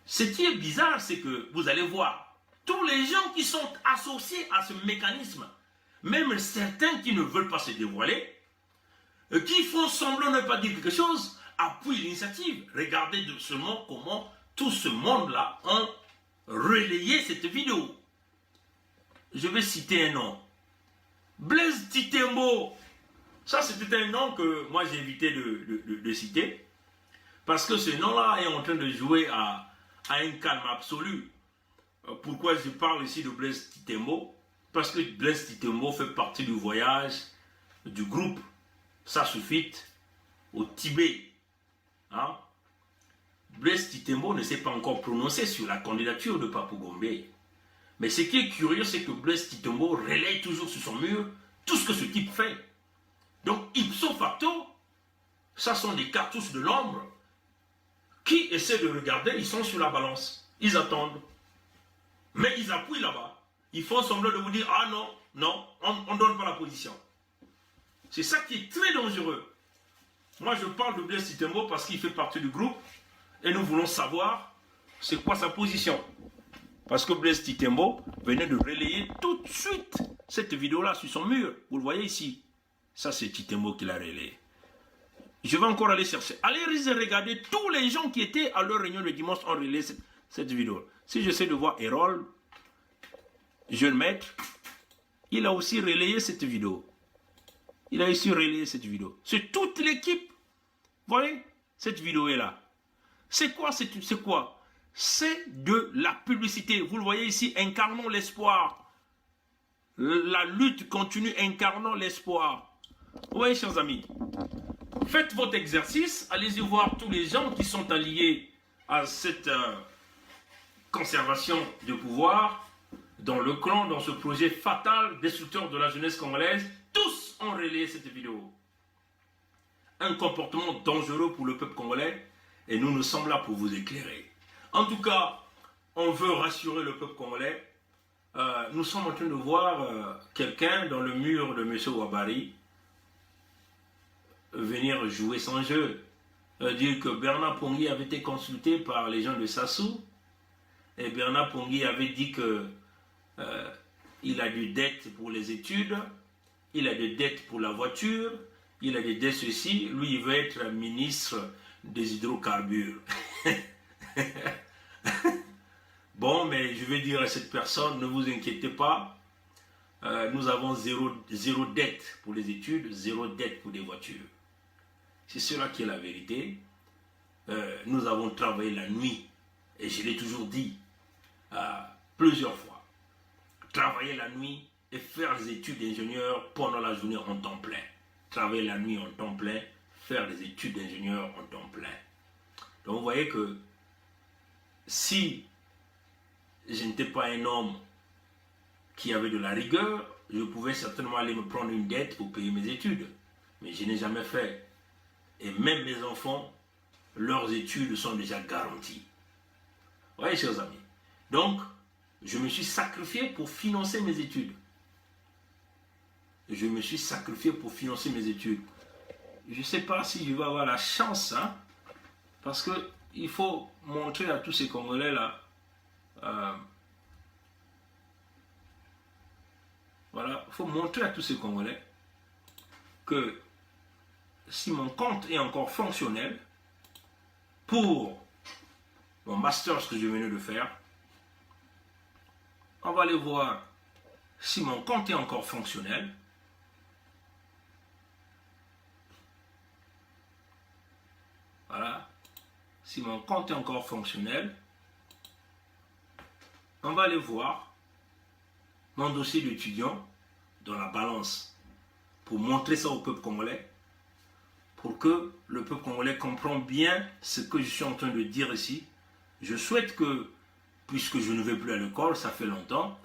Ce qui est bizarre, c'est que vous allez voir, tous les gens qui sont associés à ce mécanisme, même certains qui ne veulent pas se dévoiler, qui font semblant de ne pas dire quelque chose, appuient l'initiative. Regardez seulement comment tout ce monde-là ont relayé cette vidéo. Je vais citer un nom. Blaise Titembo. Ça, c'était un nom que moi j'ai évité de citer. Parce que ce nom-là est en train de jouer à un calme absolu. Pourquoi je parle ici de Blaise Titembo? Parce que Blaise Titembo fait partie du voyage du groupe Sassou-Fit au Tibet. Hein? Blaise Titembo ne s'est pas encore prononcé sur la candidature de Papou Gombe. Mais ce qui est curieux, c'est que Blaise Titembo relaye toujours sur son mur tout ce que ce type fait. Donc, ipso facto, ça sont des cartouches de l'ombre qui essaient de regarder, ils sont sur la balance. Ils attendent. Mais ils appuient là-bas. Ils font semblant de vous dire, ah non, non, on ne donne pas la position. C'est ça qui est très dangereux. Moi, je parle de Blaise Titembo parce qu'il fait partie du groupe et nous voulons savoir c'est quoi sa position. Parce que Blaise Titembo venait de relayer tout de suite cette vidéo-là sur son mur. Vous le voyez ici. Ça, c'est Titembo qui l'a relayé. Je vais encore aller chercher. Allez regarder tous les gens qui étaient à leur réunion le dimanche ont relayé cette vidéo. Si j'essaie de voir Erol, jeune maître, il a aussi relayé cette vidéo. Il a aussi relayé cette vidéo. C'est toute l'équipe. Vous voyez, cette vidéo est là. C'est quoi? C'est quoi? C'est de la publicité. Vous le voyez ici, incarnons l'espoir. La lutte continue, incarnons l'espoir. Vous voyez, chers amis, faites votre exercice. Allez-y voir tous les gens qui sont alliés à cette conservation de pouvoir dans le clan, dans ce projet fatal, destructeur de la jeunesse congolaise. Tous ont relayé cette vidéo. Un comportement dangereux pour le peuple congolais et nous sommes là pour vous éclairer. En tout cas, on veut rassurer le peuple congolais. Nous sommes en train de voir quelqu'un dans le mur de M. Ouabari venir jouer son jeu. Dire que Bernard Pongui avait été consulté par les gens de Sassou et Bernard Pongui avait dit que il a des dettes pour les études, il a des dettes pour la voiture, il a des dettes ceci, lui il veut être ministre des hydrocarbures. Bon, mais je vais dire à cette personne, ne vous inquiétez pas, nous avons zéro dette pour les études, zéro dette pour des voitures. C'est cela qui est la vérité. Nous avons travaillé la nuit, et je l'ai toujours dit plusieurs fois. Travailler la nuit et faire des études d'ingénieur pendant la journée en temps plein. Travailler la nuit en temps plein, faire des études d'ingénieur en temps plein. Donc vous voyez que si je n'étais pas un homme qui avait de la rigueur, je pouvais certainement aller me prendre une dette pour payer mes études. Mais je n'ai jamais fait. Et même mes enfants, leurs études sont déjà garanties. Vous voyez, chers amis. Donc, je me suis sacrifié pour financer mes études. Je me suis sacrifié pour financer mes études. Je ne sais pas si je vais avoir la chance Parce que il faut montrer à tous ces Congolais-là, voilà, il faut montrer à tous ces Congolais que si mon compte est encore fonctionnel pour mon master, ce que je venais de faire, on va aller voir si mon compte est encore fonctionnel. Voilà. Si mon compte est encore fonctionnel, on va aller voir mon dossier d'étudiant dans la balance pour montrer ça au peuple congolais, pour que le peuple congolais comprenne bien ce que je suis en train de dire ici. Je souhaite que, puisque je ne vais plus à l'école, ça fait longtemps,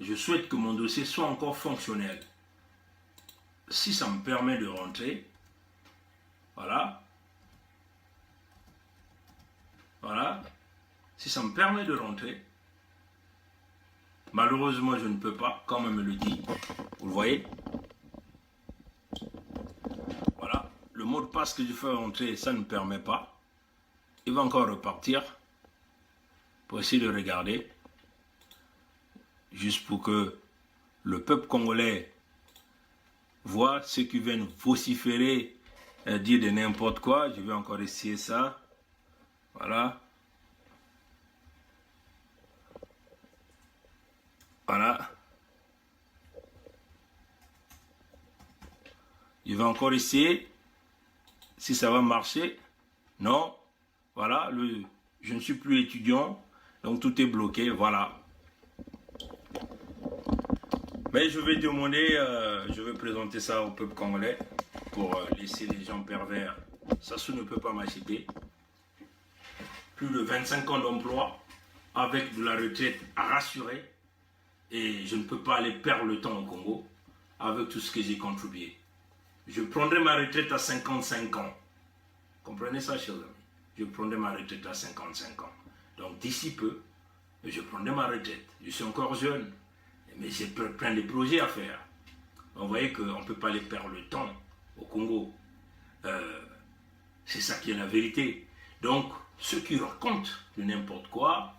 je souhaite que mon dossier soit encore fonctionnel. Si ça me permet de rentrer, voilà, voilà, si ça me permet de rentrer, malheureusement je ne peux pas, comme on me le dit, vous le voyez, voilà, le mot de passe que je fais rentrer, ça ne me permet pas, il va encore repartir, pour essayer de regarder, juste pour que le peuple congolais voit ceux qui viennent vociférer, dire de n'importe quoi. Je vais encore essayer ça. Voilà. Voilà. Je vais encore essayer. Si ça va marcher. Non. Voilà. Je ne suis plus étudiant. Donc tout est bloqué. Voilà. Mais je vais demander, je vais présenter ça au peuple congolais pour laisser les gens pervers. Sassou ne peut pas m'acheter. Plus de 25 ans d'emploi avec de la retraite à rassurer. Et je ne peux pas aller perdre le temps au Congo avec tout ce que j'ai contribué. Je prendrai ma retraite à 55 ans. Comprenez ça, chers amis? Je prendrai ma retraite à 55 ans. Donc d'ici peu, je prendrai ma retraite. Je suis encore jeune. Mais j'ai plein de projets à faire. Vous voyez qu'on ne peut pas aller perdre le temps au Congo. C'est ça qui est la vérité. Donc, ceux qui racontent de n'importe quoi,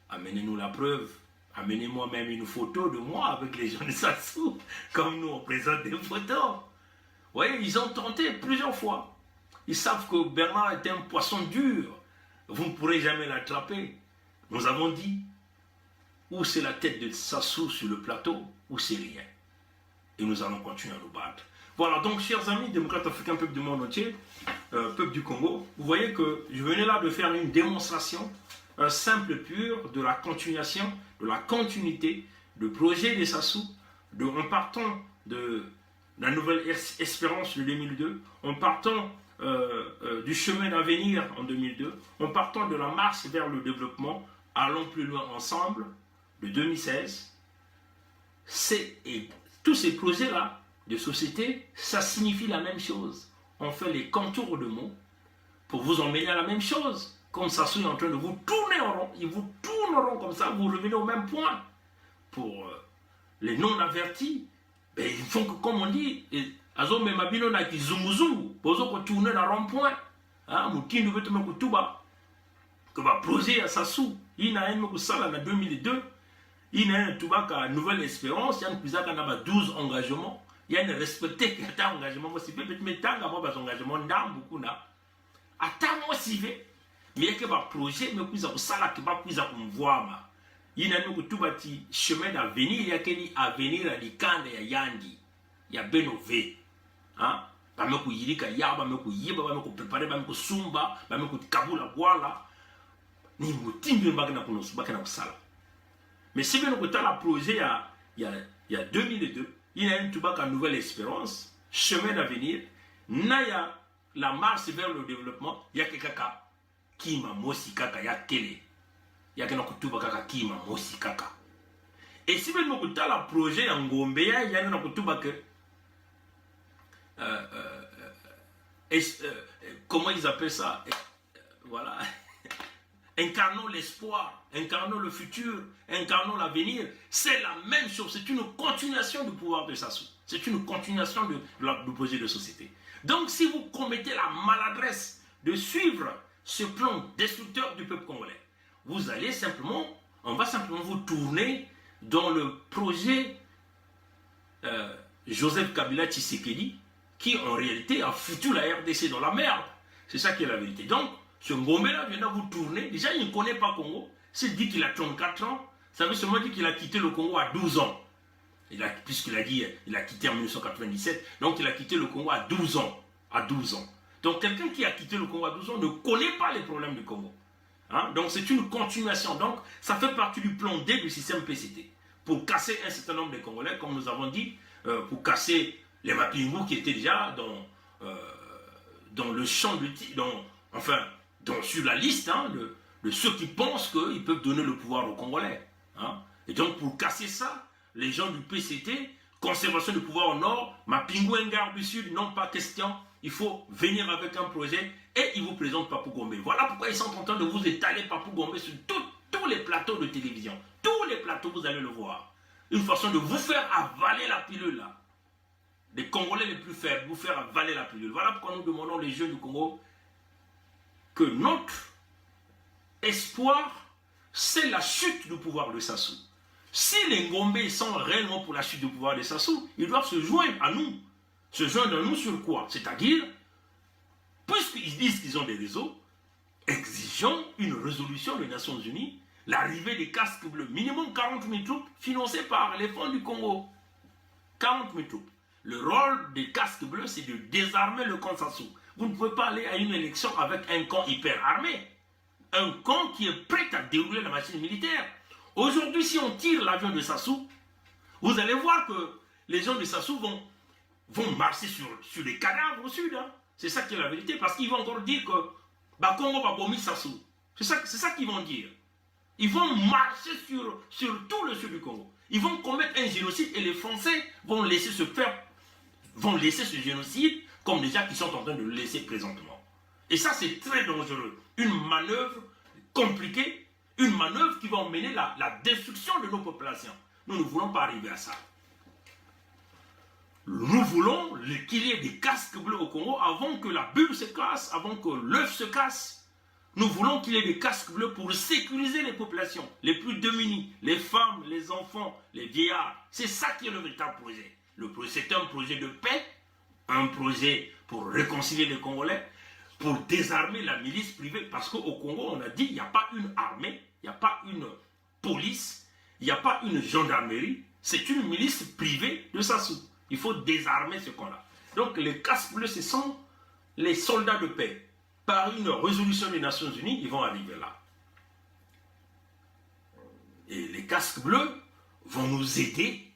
amenez-nous la preuve. Amenez-moi même une photo de moi avec les gens de Sassou, comme nous on présente des photos. Vous voyez, ils ont tenté plusieurs fois. Ils savent que Bernard est un poisson dur. Vous ne pourrez jamais l'attraper. Nous avons dit, ou c'est la tête de Sassou sur le plateau, ou c'est rien. Et nous allons continuer à nous battre. Voilà, donc chers amis, démocrates africains, peuple du monde entier, peuple du Congo, vous voyez que je venais là de faire une démonstration simple, pure, de la continuation, de la continuité, du projet de Sassou, en partant de la nouvelle espérance de 2002, en partant du chemin d'avenir en 2002, en partant de la marche vers le développement, allons plus loin ensemble, de 2016, et tous ces projets-là de société, ça signifie la même chose. On fait les contours de mots pour vous emmener à la même chose. Comme Sassou est en train de vous tourner en rond, ils vous tournent en rond comme ça, vous revenez au même point. Pour les non-avertis, ben, ils font que, comme on dit, azo memabino na kizunguzungu, bozo ko tourner dans rond-point. Moutindu veut te mettre tout bas. Que va projet à Sassou, il n'a un sala en 2002. Il y a un Toubaka Nouvelle Espérance, il y a un Kuzaka qui a 12 engagements, il y a un respecté qui a un engagement, moi si mais tant que moi, engagement, dans beaucoup là. Attends, moi si mais il y a un projet, mais Kuzaka, ça là, qui va Kuzaka me voir. Il y a un Toubati chemin d'avenir, il y a un avenir à l'Ikande, il y a Yandi, il y a Benové. Hein? Bameko Yirika Yaba, Bameko Yiba, Bameko préparer, Bameko Sumba, Bameko Kabula Boala. Ni Moutindu Mbakana Kunos, Bakana Kusala. Mais si bien que la projet il y a 2002, il y a une Toubaka Nouvelle Espérance, chemin d'avenir, Naya la marche vers le développement, il y a quelqu'un qui m'a mosikaka, il y a Kele, il y a quelqu'un qui m'a mosikaka. Et si bien que la projet en Gombe, il y a un Toubaka, comment ils appellent ça? Voilà. Incarnons l'espoir, incarnons le futur, incarnons l'avenir. C'est la même chose, c'est une continuation du pouvoir de Sassou. C'est une continuation du projet de société. Donc si vous commettez la maladresse de suivre ce plan destructeur du peuple congolais. Vous allez simplement, on va simplement vous tourner dans le projet Joseph Kabila Tshisekedi, qui en réalité a foutu la RDC dans la merde. C'est ça qui est la vérité. Donc, ce Ngombe-là vient de vous tourner. Déjà, il ne connaît pas Congo. S'il dit qu'il a 34 ans, ça veut seulement dire qu'il a quitté le Congo à 12 ans. Puisqu'il a dit qu'il a quitté en 1997, donc il a quitté le Congo à 12 ans. À 12 ans. Donc, quelqu'un qui a quitté le Congo à 12 ans ne connaît pas les problèmes du Congo. Hein? Donc, c'est une continuation. Donc, ça fait partie du plan D du système PCT. Pour casser un certain nombre de Congolais, comme nous avons dit, pour casser les Mapingou qui étaient déjà dans le champ de... sur la liste de ceux qui pensent qu'ils peuvent donner le pouvoir aux Congolais. Hein? Et donc, pour casser ça, les gens du PCT, conservation du pouvoir au nord, Mapingou et Ngar du sud, non pas question, il faut venir avec un projet et ils vous présentent Papou Gombe. Voilà pourquoi ils sont en train de vous étaler Papou Gombe sur tous les plateaux de télévision. Tous les plateaux, vous allez le voir. Une façon de vous faire avaler la pilule là. Les Congolais les plus faibles, vous faire avaler la pilule. Voilà pourquoi nous demandons les jeunes du Congo que notre espoir, c'est la chute du pouvoir de Sassou. Si les Ngombe sont réellement pour la chute du pouvoir de Sassou, ils doivent se joindre à nous. Se joindre à nous sur quoi? C'est-à-dire, puisqu'ils disent qu'ils ont des réseaux, exigeons une résolution des Nations Unies, l'arrivée des casques bleus, minimum 40 000 troupes financées par les fonds du Congo. 40 000 troupes. Le rôle des casques bleus, c'est de désarmer le camp Sassou. Vous ne pouvez pas aller à une élection avec un camp hyper armé. Un camp qui est prêt à dérouler la machine militaire. Aujourd'hui, si on tire l'avion de Sassou, vous allez voir que les gens de Sassou vont marcher sur les cadavres au sud. Hein. C'est ça qui est la vérité, parce qu'ils vont encore dire que Congo va bomber Sassou. C'est ça qu'ils vont dire. Ils vont marcher sur tout le sud du Congo. Ils vont commettre un génocide et les Français vont laisser ce génocide comme déjà qu'ils sont en train de le laisser présentement. Et ça, c'est très dangereux. Une manœuvre compliquée, une manœuvre qui va emmener la destruction de nos populations. Nous ne voulons pas arriver à ça. Nous voulons qu'il y ait des casques bleus au Congo avant que la bulle se casse, avant que l'œuf se casse. Nous voulons qu'il y ait des casques bleus pour sécuriser les populations, les plus démunies, les femmes, les enfants, les vieillards. C'est ça qui est le véritable projet. C'est un projet de paix, un projet pour réconcilier les Congolais, pour désarmer la milice privée. Parce qu'au Congo, on a dit qu'il n'y a pas une armée, il n'y a pas une police, il n'y a pas une gendarmerie. C'est une milice privée de Sassou. Il faut désarmer ce qu'on-là. Donc les casques bleus, ce sont les soldats de paix. Par une résolution des Nations Unies, ils vont arriver là. Et les casques bleus vont nous aider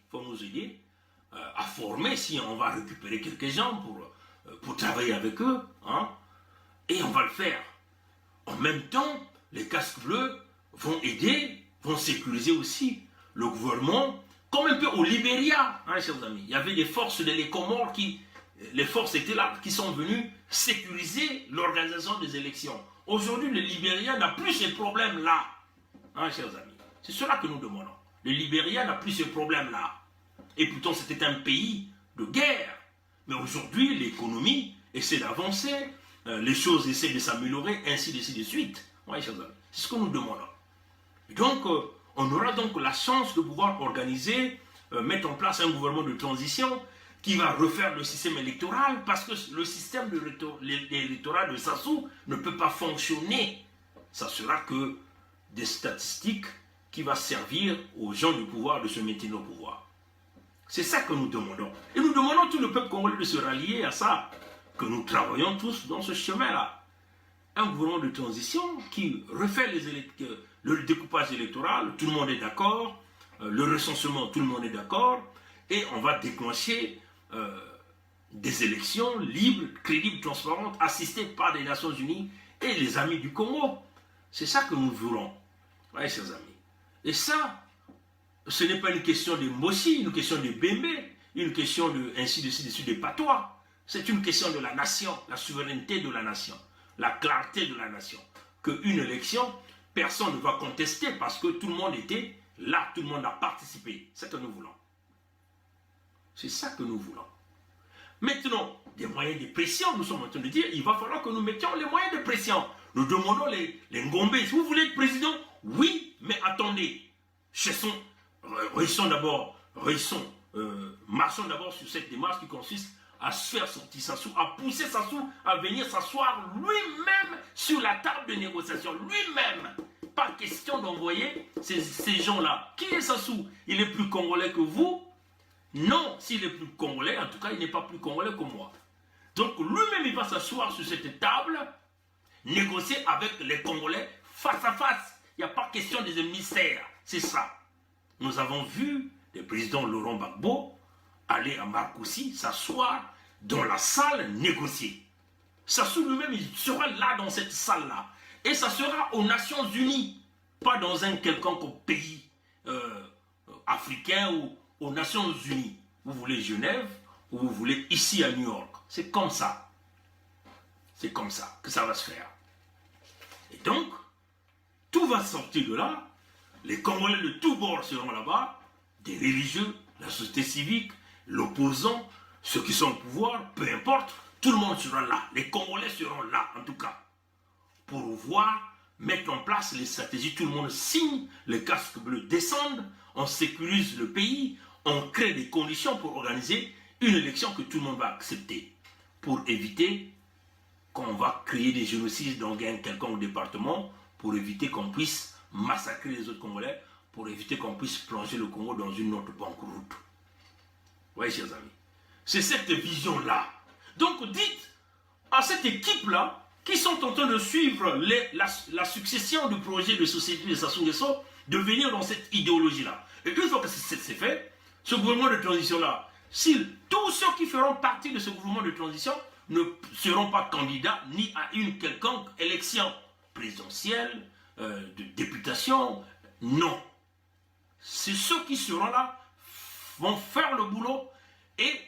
à former, si on va récupérer quelques gens pour travailler avec eux. Hein, et on va le faire. En même temps, les casques bleus vont aider, vont sécuriser aussi le gouvernement, comme un peu au Libéria, hein, chers amis. Il y avait des forces de les Comores les forces étaient là, qui sont venues sécuriser l'organisation des élections. Aujourd'hui, le Libéria n'a plus ces problèmes-là. Hein, chers amis. C'est cela que nous demandons. Le Libéria n'a plus ces problèmes-là. Et pourtant, c'était un pays de guerre. Mais aujourd'hui, l'économie essaie d'avancer, les choses essaient de s'améliorer, ainsi de suite. Ouais, chers amis. C'est ce que nous demandons. Et donc, on aura donc la chance de pouvoir organiser, mettre en place un gouvernement de transition qui va refaire le système électoral, parce que le système électoral de Sassou ne peut pas fonctionner. Ça sera que des statistiques qui vont servir aux gens du pouvoir de se maintenir au pouvoir. C'est ça que nous demandons. Et nous demandons tout le peuple congolais de se rallier à ça, que nous travaillons tous dans ce chemin-là. Un gouvernement de transition qui refait le découpage électoral, tout le monde est d'accord, le recensement, tout le monde est d'accord, et on va déclencher des élections libres, crédibles, transparentes, assistées par les Nations Unies et les amis du Congo. C'est ça que nous voulons, ouais, chers amis. Et ça, ce n'est pas une question de Mossi, une question de Bembe, une question de ainsi de suite, de patois. C'est une question de la nation, la souveraineté de la nation, la clarté de la nation. Qu'une élection, personne ne va contester parce que tout le monde était là, tout le monde a participé. C'est ce que nous voulons. C'est ça que nous voulons. Maintenant, des moyens de pression. Nous sommes en train de dire, il va falloir que nous mettions les moyens de pression. Nous demandons les Ngombe, si vous voulez être président, oui, mais attendez. Réussissons d'abord, marchons d'abord sur cette démarche qui consiste à se faire sortir Sassou, à pousser Sassou à venir s'asseoir lui-même sur la table de négociation, lui-même. Pas question d'envoyer ces gens-là. Qui est Sassou? Il est plus congolais que vous? Non, s'il est plus congolais, en tout cas, il n'est pas plus congolais que moi. Donc lui-même, il va s'asseoir sur cette table, négocier avec les Congolais face à face. Il n'y a pas question des émissaires. C'est ça. Nous avons vu le président Laurent Gbagbo aller à Marcoussis, s'asseoir dans la salle, négocier. Sassou lui-même, il sera là dans cette salle-là. Et ça sera aux Nations Unies, pas dans un quelconque pays africain ou aux Nations Unies. Vous voulez Genève ou vous voulez ici à New York. C'est comme ça. C'est comme ça que ça va se faire. Et donc, tout va sortir de là. Les Congolais de tous bords seront là-bas. Des religieux, la société civique, l'opposant, ceux qui sont au pouvoir, peu importe. Tout le monde sera là. Les Congolais seront là, en tout cas. Pour voir, mettre en place les stratégies. Tout le monde signe, les casques bleus descendent, on sécurise le pays, on crée des conditions pour organiser une élection que tout le monde va accepter. Pour éviter qu'on va créer des génocides dans un quelconque département, pour éviter qu'on puisse massacrer les autres Congolais, pour éviter qu'on puisse plonger le Congo dans une autre banqueroute. Vous voyez, chers amis, c'est cette vision-là. Donc dites à cette équipe-là, qui sont en train de suivre la succession du projet de société de Sassou Nguesso, de venir dans cette idéologie-là. Et une fois que c'est fait, ce gouvernement de transition-là, si tous ceux qui feront partie de ce gouvernement de transition ne seront pas candidats ni à une quelconque élection présidentielle, de députation, non. C'est ceux qui seront là, vont faire le boulot et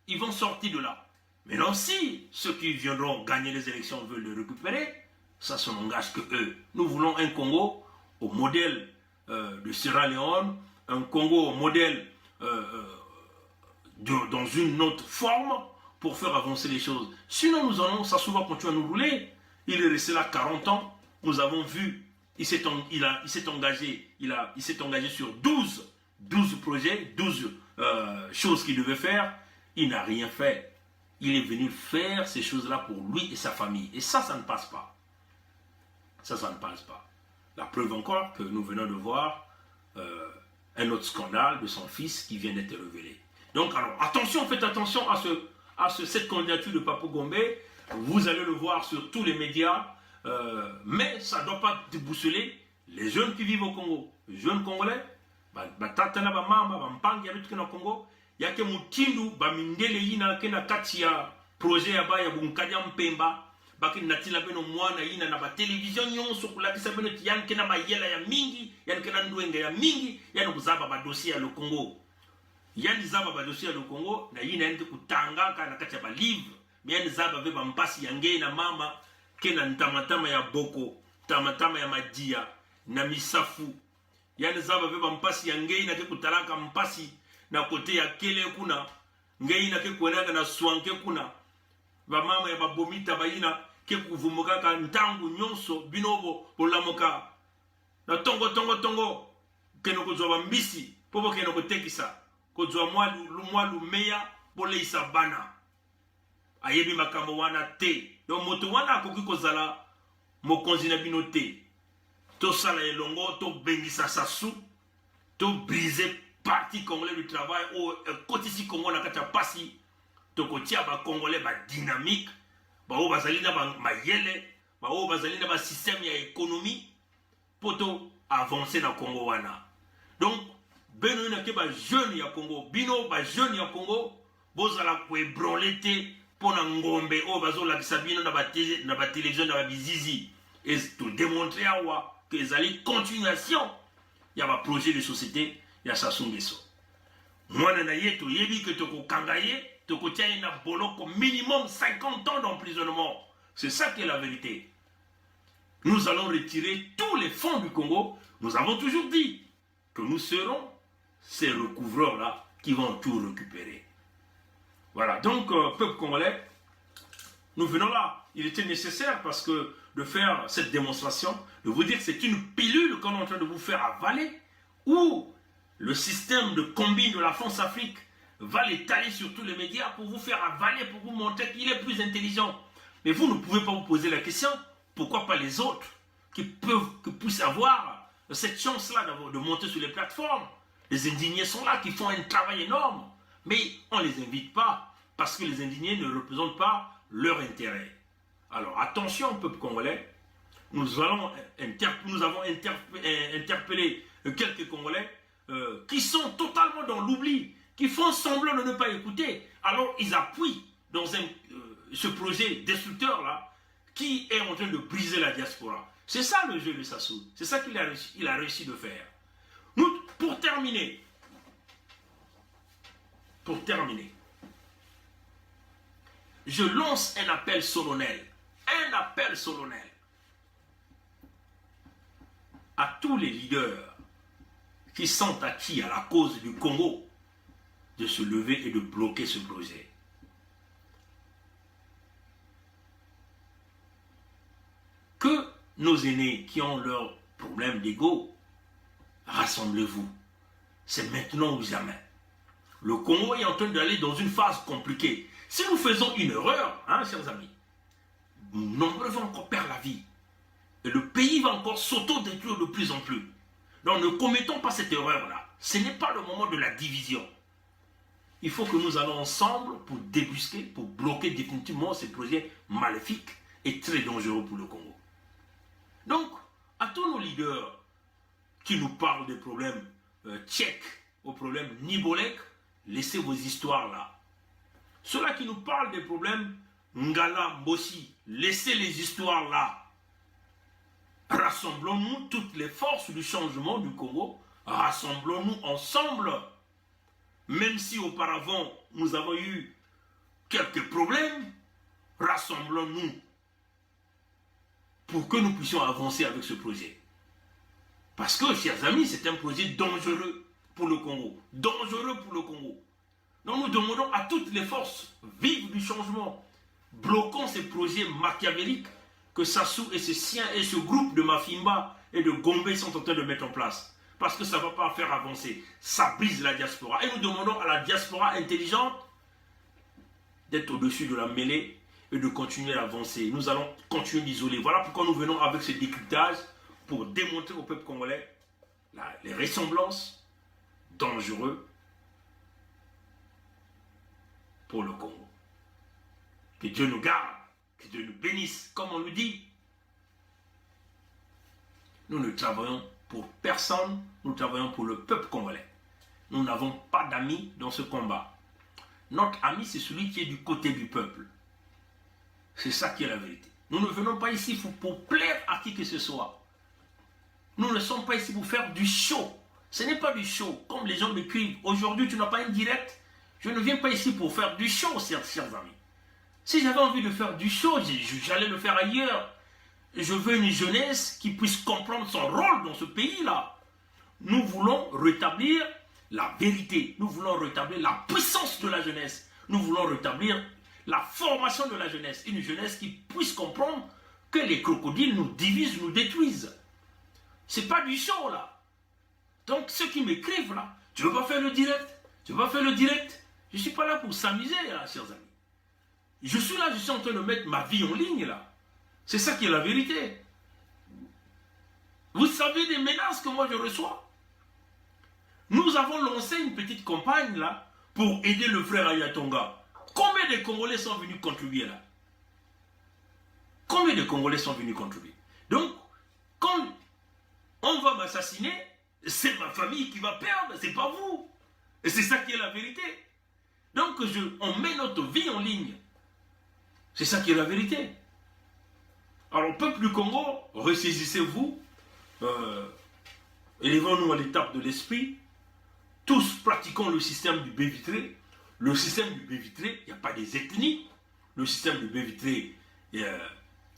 ils vont sortir de là. Maintenant, si ceux qui viendront gagner les élections veulent le récupérer, ça n'engage que eux. Nous voulons un Congo au modèle de Sierra Leone, un Congo au modèle dans une autre forme pour faire avancer les choses. Sinon, ça va continuer à nous rouler. Il est resté là 40 ans. Nous avons vu, il s'est engagé sur 12 projets, 12 choses qu'il devait faire. Il n'a rien fait. Il est venu faire ces choses-là pour lui et sa famille. Et ça ne passe pas. Ça ne passe pas. La preuve encore que nous venons de voir un autre scandale de son fils qui vient d'être révélé. Donc, alors, attention, faites attention à cette candidature de Papou Gombe. Vous allez le voir sur tous les médias. Mais ça ne doit pas déboussoler les jeunes qui vivent au Congo. Les jeunes Congolais, Tatana Bamamba, Bampangi, au Congo. Yake mutindu bamindele yina kena kati ya projet ya baya bunkadia mpemba baki natila beno mwana yina na ba television nyonso kulakisa beno tiyan kena mayela ya mingi yan kena nduenge ya mingi yan kuzaba ba dossier ya le Congo yan zaba ba dossier ya le Congo na yina yende kutanga kana kati ya ba livre mais yan zaba be ba mpasi yange na mama kena ntamatama ya boko tamatama ya madia na misafu yan zaba be ba mpasi yange na ke kutalaka mpasi na kote ya kele kuna ngei na ke kwenanga na swanke kuna ba mama ya babomita bayina ke kuvumuka ka ntangu nyonso binobo olamoka na tongo keno ko zwa mbisi popo keno ko tekisa ko zwa mwalu meya boleisa bana ayebi makambo wana te do moto wana akoki kozala mokonzi na bino te to sala elongo to bengisa Sassou to briser Parti congolais du travail au Kotisi Congo na kata pasi to kotia ba congolais ba dynamique ba o bazali na ba mayele ba o bazali na ba système ya économie poto avancer na Congo wana. Donc beno na ke ba jeune ya Congo bino ba jeune ya Congo bozala ko ébranler pona ngombe o bazola kisabino na ba télévision na ba bizizi et to démontrer awa que ezali continuation ya ba projet de société ya Sassou Nguesso. Mwana na yeto yebi que toko kangaye, toko tia na boloko minimum 50 ans d'emprisonnement. C'est ça qui est la vérité. Nous allons retirer tous les fonds du Congo. Nous avons toujours dit que nous serons ces recouvreurs-là qui vont tout récupérer. Voilà, donc, peuple congolais, Nous venons là. Il était nécessaire parce que de faire cette démonstration, de vous dire que c'est une pilule qu'on est en train de vous faire avaler, où le système de combine de la France-Afrique va l'étaler sur tous les médias pour vous faire avaler, pour vous montrer qu'il est plus intelligent. Mais vous ne pouvez pas vous poser la question, pourquoi pas les autres qui puissent avoir cette chance-là de monter sur les plateformes. Les indignés sont là, qui font un travail énorme. Mais on ne les invite pas, parce que les indignés ne représentent pas leur intérêt. Alors attention, peuple congolais, nous avons interpellé quelques Congolais qui sont totalement dans l'oubli, qui font semblant de ne pas écouter. Alors ils appuient dans ce projet destructeur-là, qui est en train de briser la diaspora. C'est ça le jeu de Sassou. C'est ça qu'il a réussi de faire. Nous, pour terminer, je lance un appel solennel à tous les leaders qui sont acquis à la cause du Congo de se lever et de bloquer ce projet. Que nos aînés qui ont leurs problèmes d'ego, rassemblez-vous. C'est maintenant ou jamais. Le Congo est en train d'aller dans une phase compliquée. Si nous faisons une erreur, chers amis, nombreux vont encore perdre la vie. Et le pays va encore s'auto-détruire de plus en plus. Donc ne commettons pas cette erreur-là. Ce n'est pas le moment de la division. Il faut que nous allons ensemble pour débusquer, pour bloquer définitivement ces projets maléfiques et très dangereux pour le Congo. Donc, à tous nos leaders qui nous parlent des problèmes tchèques, aux problèmes nibolèques, laissez vos histoires là. Ceux-là qui nous parlent des problèmes Ngala, Mbossi, laissez les histoires là. Rassemblons-nous toutes les forces du changement du Congo, rassemblons-nous ensemble. Même si auparavant nous avons eu quelques problèmes, rassemblons-nous pour que nous puissions avancer avec ce projet. Parce que, chers amis, c'est un projet dangereux pour le Congo. Dangereux pour le Congo. Donc nous demandons à toutes les forces vives du changement, bloquons ces projets machiavéliques que Sassou et ses siens et ce groupe de Mafimba et de Gombe sont en train de mettre en place. Parce que ça ne va pas faire avancer. Ça brise la diaspora. Et nous demandons à la diaspora intelligente d'être au-dessus de la mêlée et de continuer à avancer. Nous allons continuer d'isoler. Voilà pourquoi nous venons avec ce décryptage pour démontrer au peuple congolais les ressemblances dangereuses pour le Congo. Que Dieu nous garde, que Dieu nous bénisse, comme on nous dit. Nous ne travaillons pour personne, nous travaillons pour le peuple congolais. Nous n'avons pas d'amis dans ce combat. Notre ami, c'est celui qui est du côté du peuple. C'est ça qui est la vérité. Nous ne venons pas ici pour plaire à qui que ce soit. Nous ne sommes pas ici pour faire du show. Ce n'est pas du show, comme les gens m'écrivent. Aujourd'hui, tu n'as pas une directe. Je ne viens pas ici pour faire du show, chers amis. Si j'avais envie de faire du show, j'allais le faire ailleurs. Je veux une jeunesse qui puisse comprendre son rôle dans ce pays-là. Nous voulons rétablir la vérité. Nous voulons rétablir la puissance de la jeunesse. Nous voulons rétablir la formation de la jeunesse. Une jeunesse qui puisse comprendre que les crocodiles nous divisent, nous détruisent. C'est pas du show, là. Donc, ceux qui m'écrivent, là, tu veux pas faire le direct? Tu veux pas faire le direct? Je ne suis pas là pour s'amuser, là, chers amis. Je suis là, je suis en train de mettre ma vie en ligne, là. C'est ça qui est la vérité. Vous savez des menaces que moi je reçois? Nous avons lancé une petite campagne, là, pour aider le frère Ayatonga. Combien de Congolais sont venus contribuer, là? Combien de Congolais sont venus contribuer? Donc, quand on va m'assassiner, c'est ma famille qui va perdre, c'est pas vous. Et c'est ça qui est la vérité. Donc, on met notre vie en ligne. C'est ça qui est la vérité. Alors, peuple du Congo, ressaisissez-vous. Élevons-nous à l'étape de l'esprit. Tous pratiquons le système du baie vitré. Le système du baie vitré, il n'y a pas des ethnies. Le système du baie vitré, il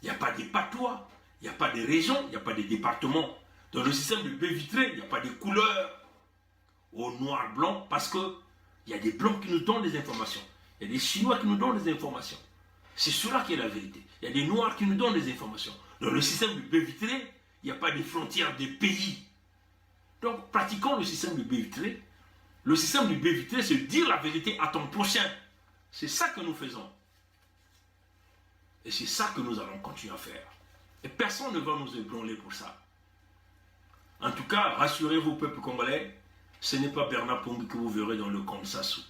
n'y a pas des patois. Il n'y a pas des régions, il n'y a pas des départements. Dans le système du baie vitré, il n'y a pas des couleurs au noir, blanc, parce qu'il y a des blancs qui nous donnent des informations. Il y a des Chinois qui nous donnent des informations. C'est cela qui est la vérité. Il y a des Noirs qui nous donnent des informations. Dans le système du baie vitré, il n'y a pas de frontières des pays. Donc, pratiquons le système du baie vitré. Le système du baie vitré, c'est dire la vérité à ton prochain. C'est ça que nous faisons. Et c'est ça que nous allons continuer à faire. Et personne ne va nous ébranler pour ça. En tout cas, rassurez-vous, peuple congolais, ce n'est pas Bernard Pongui que vous verrez dans le camp Sassou.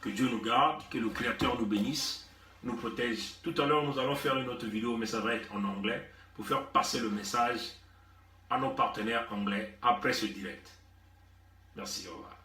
Que Dieu nous garde, que le Créateur nous bénisse, nous protège. Tout à l'heure, nous allons faire une autre vidéo, mais ça va être en anglais, pour faire passer le message à nos partenaires anglais après ce direct. Merci, au revoir.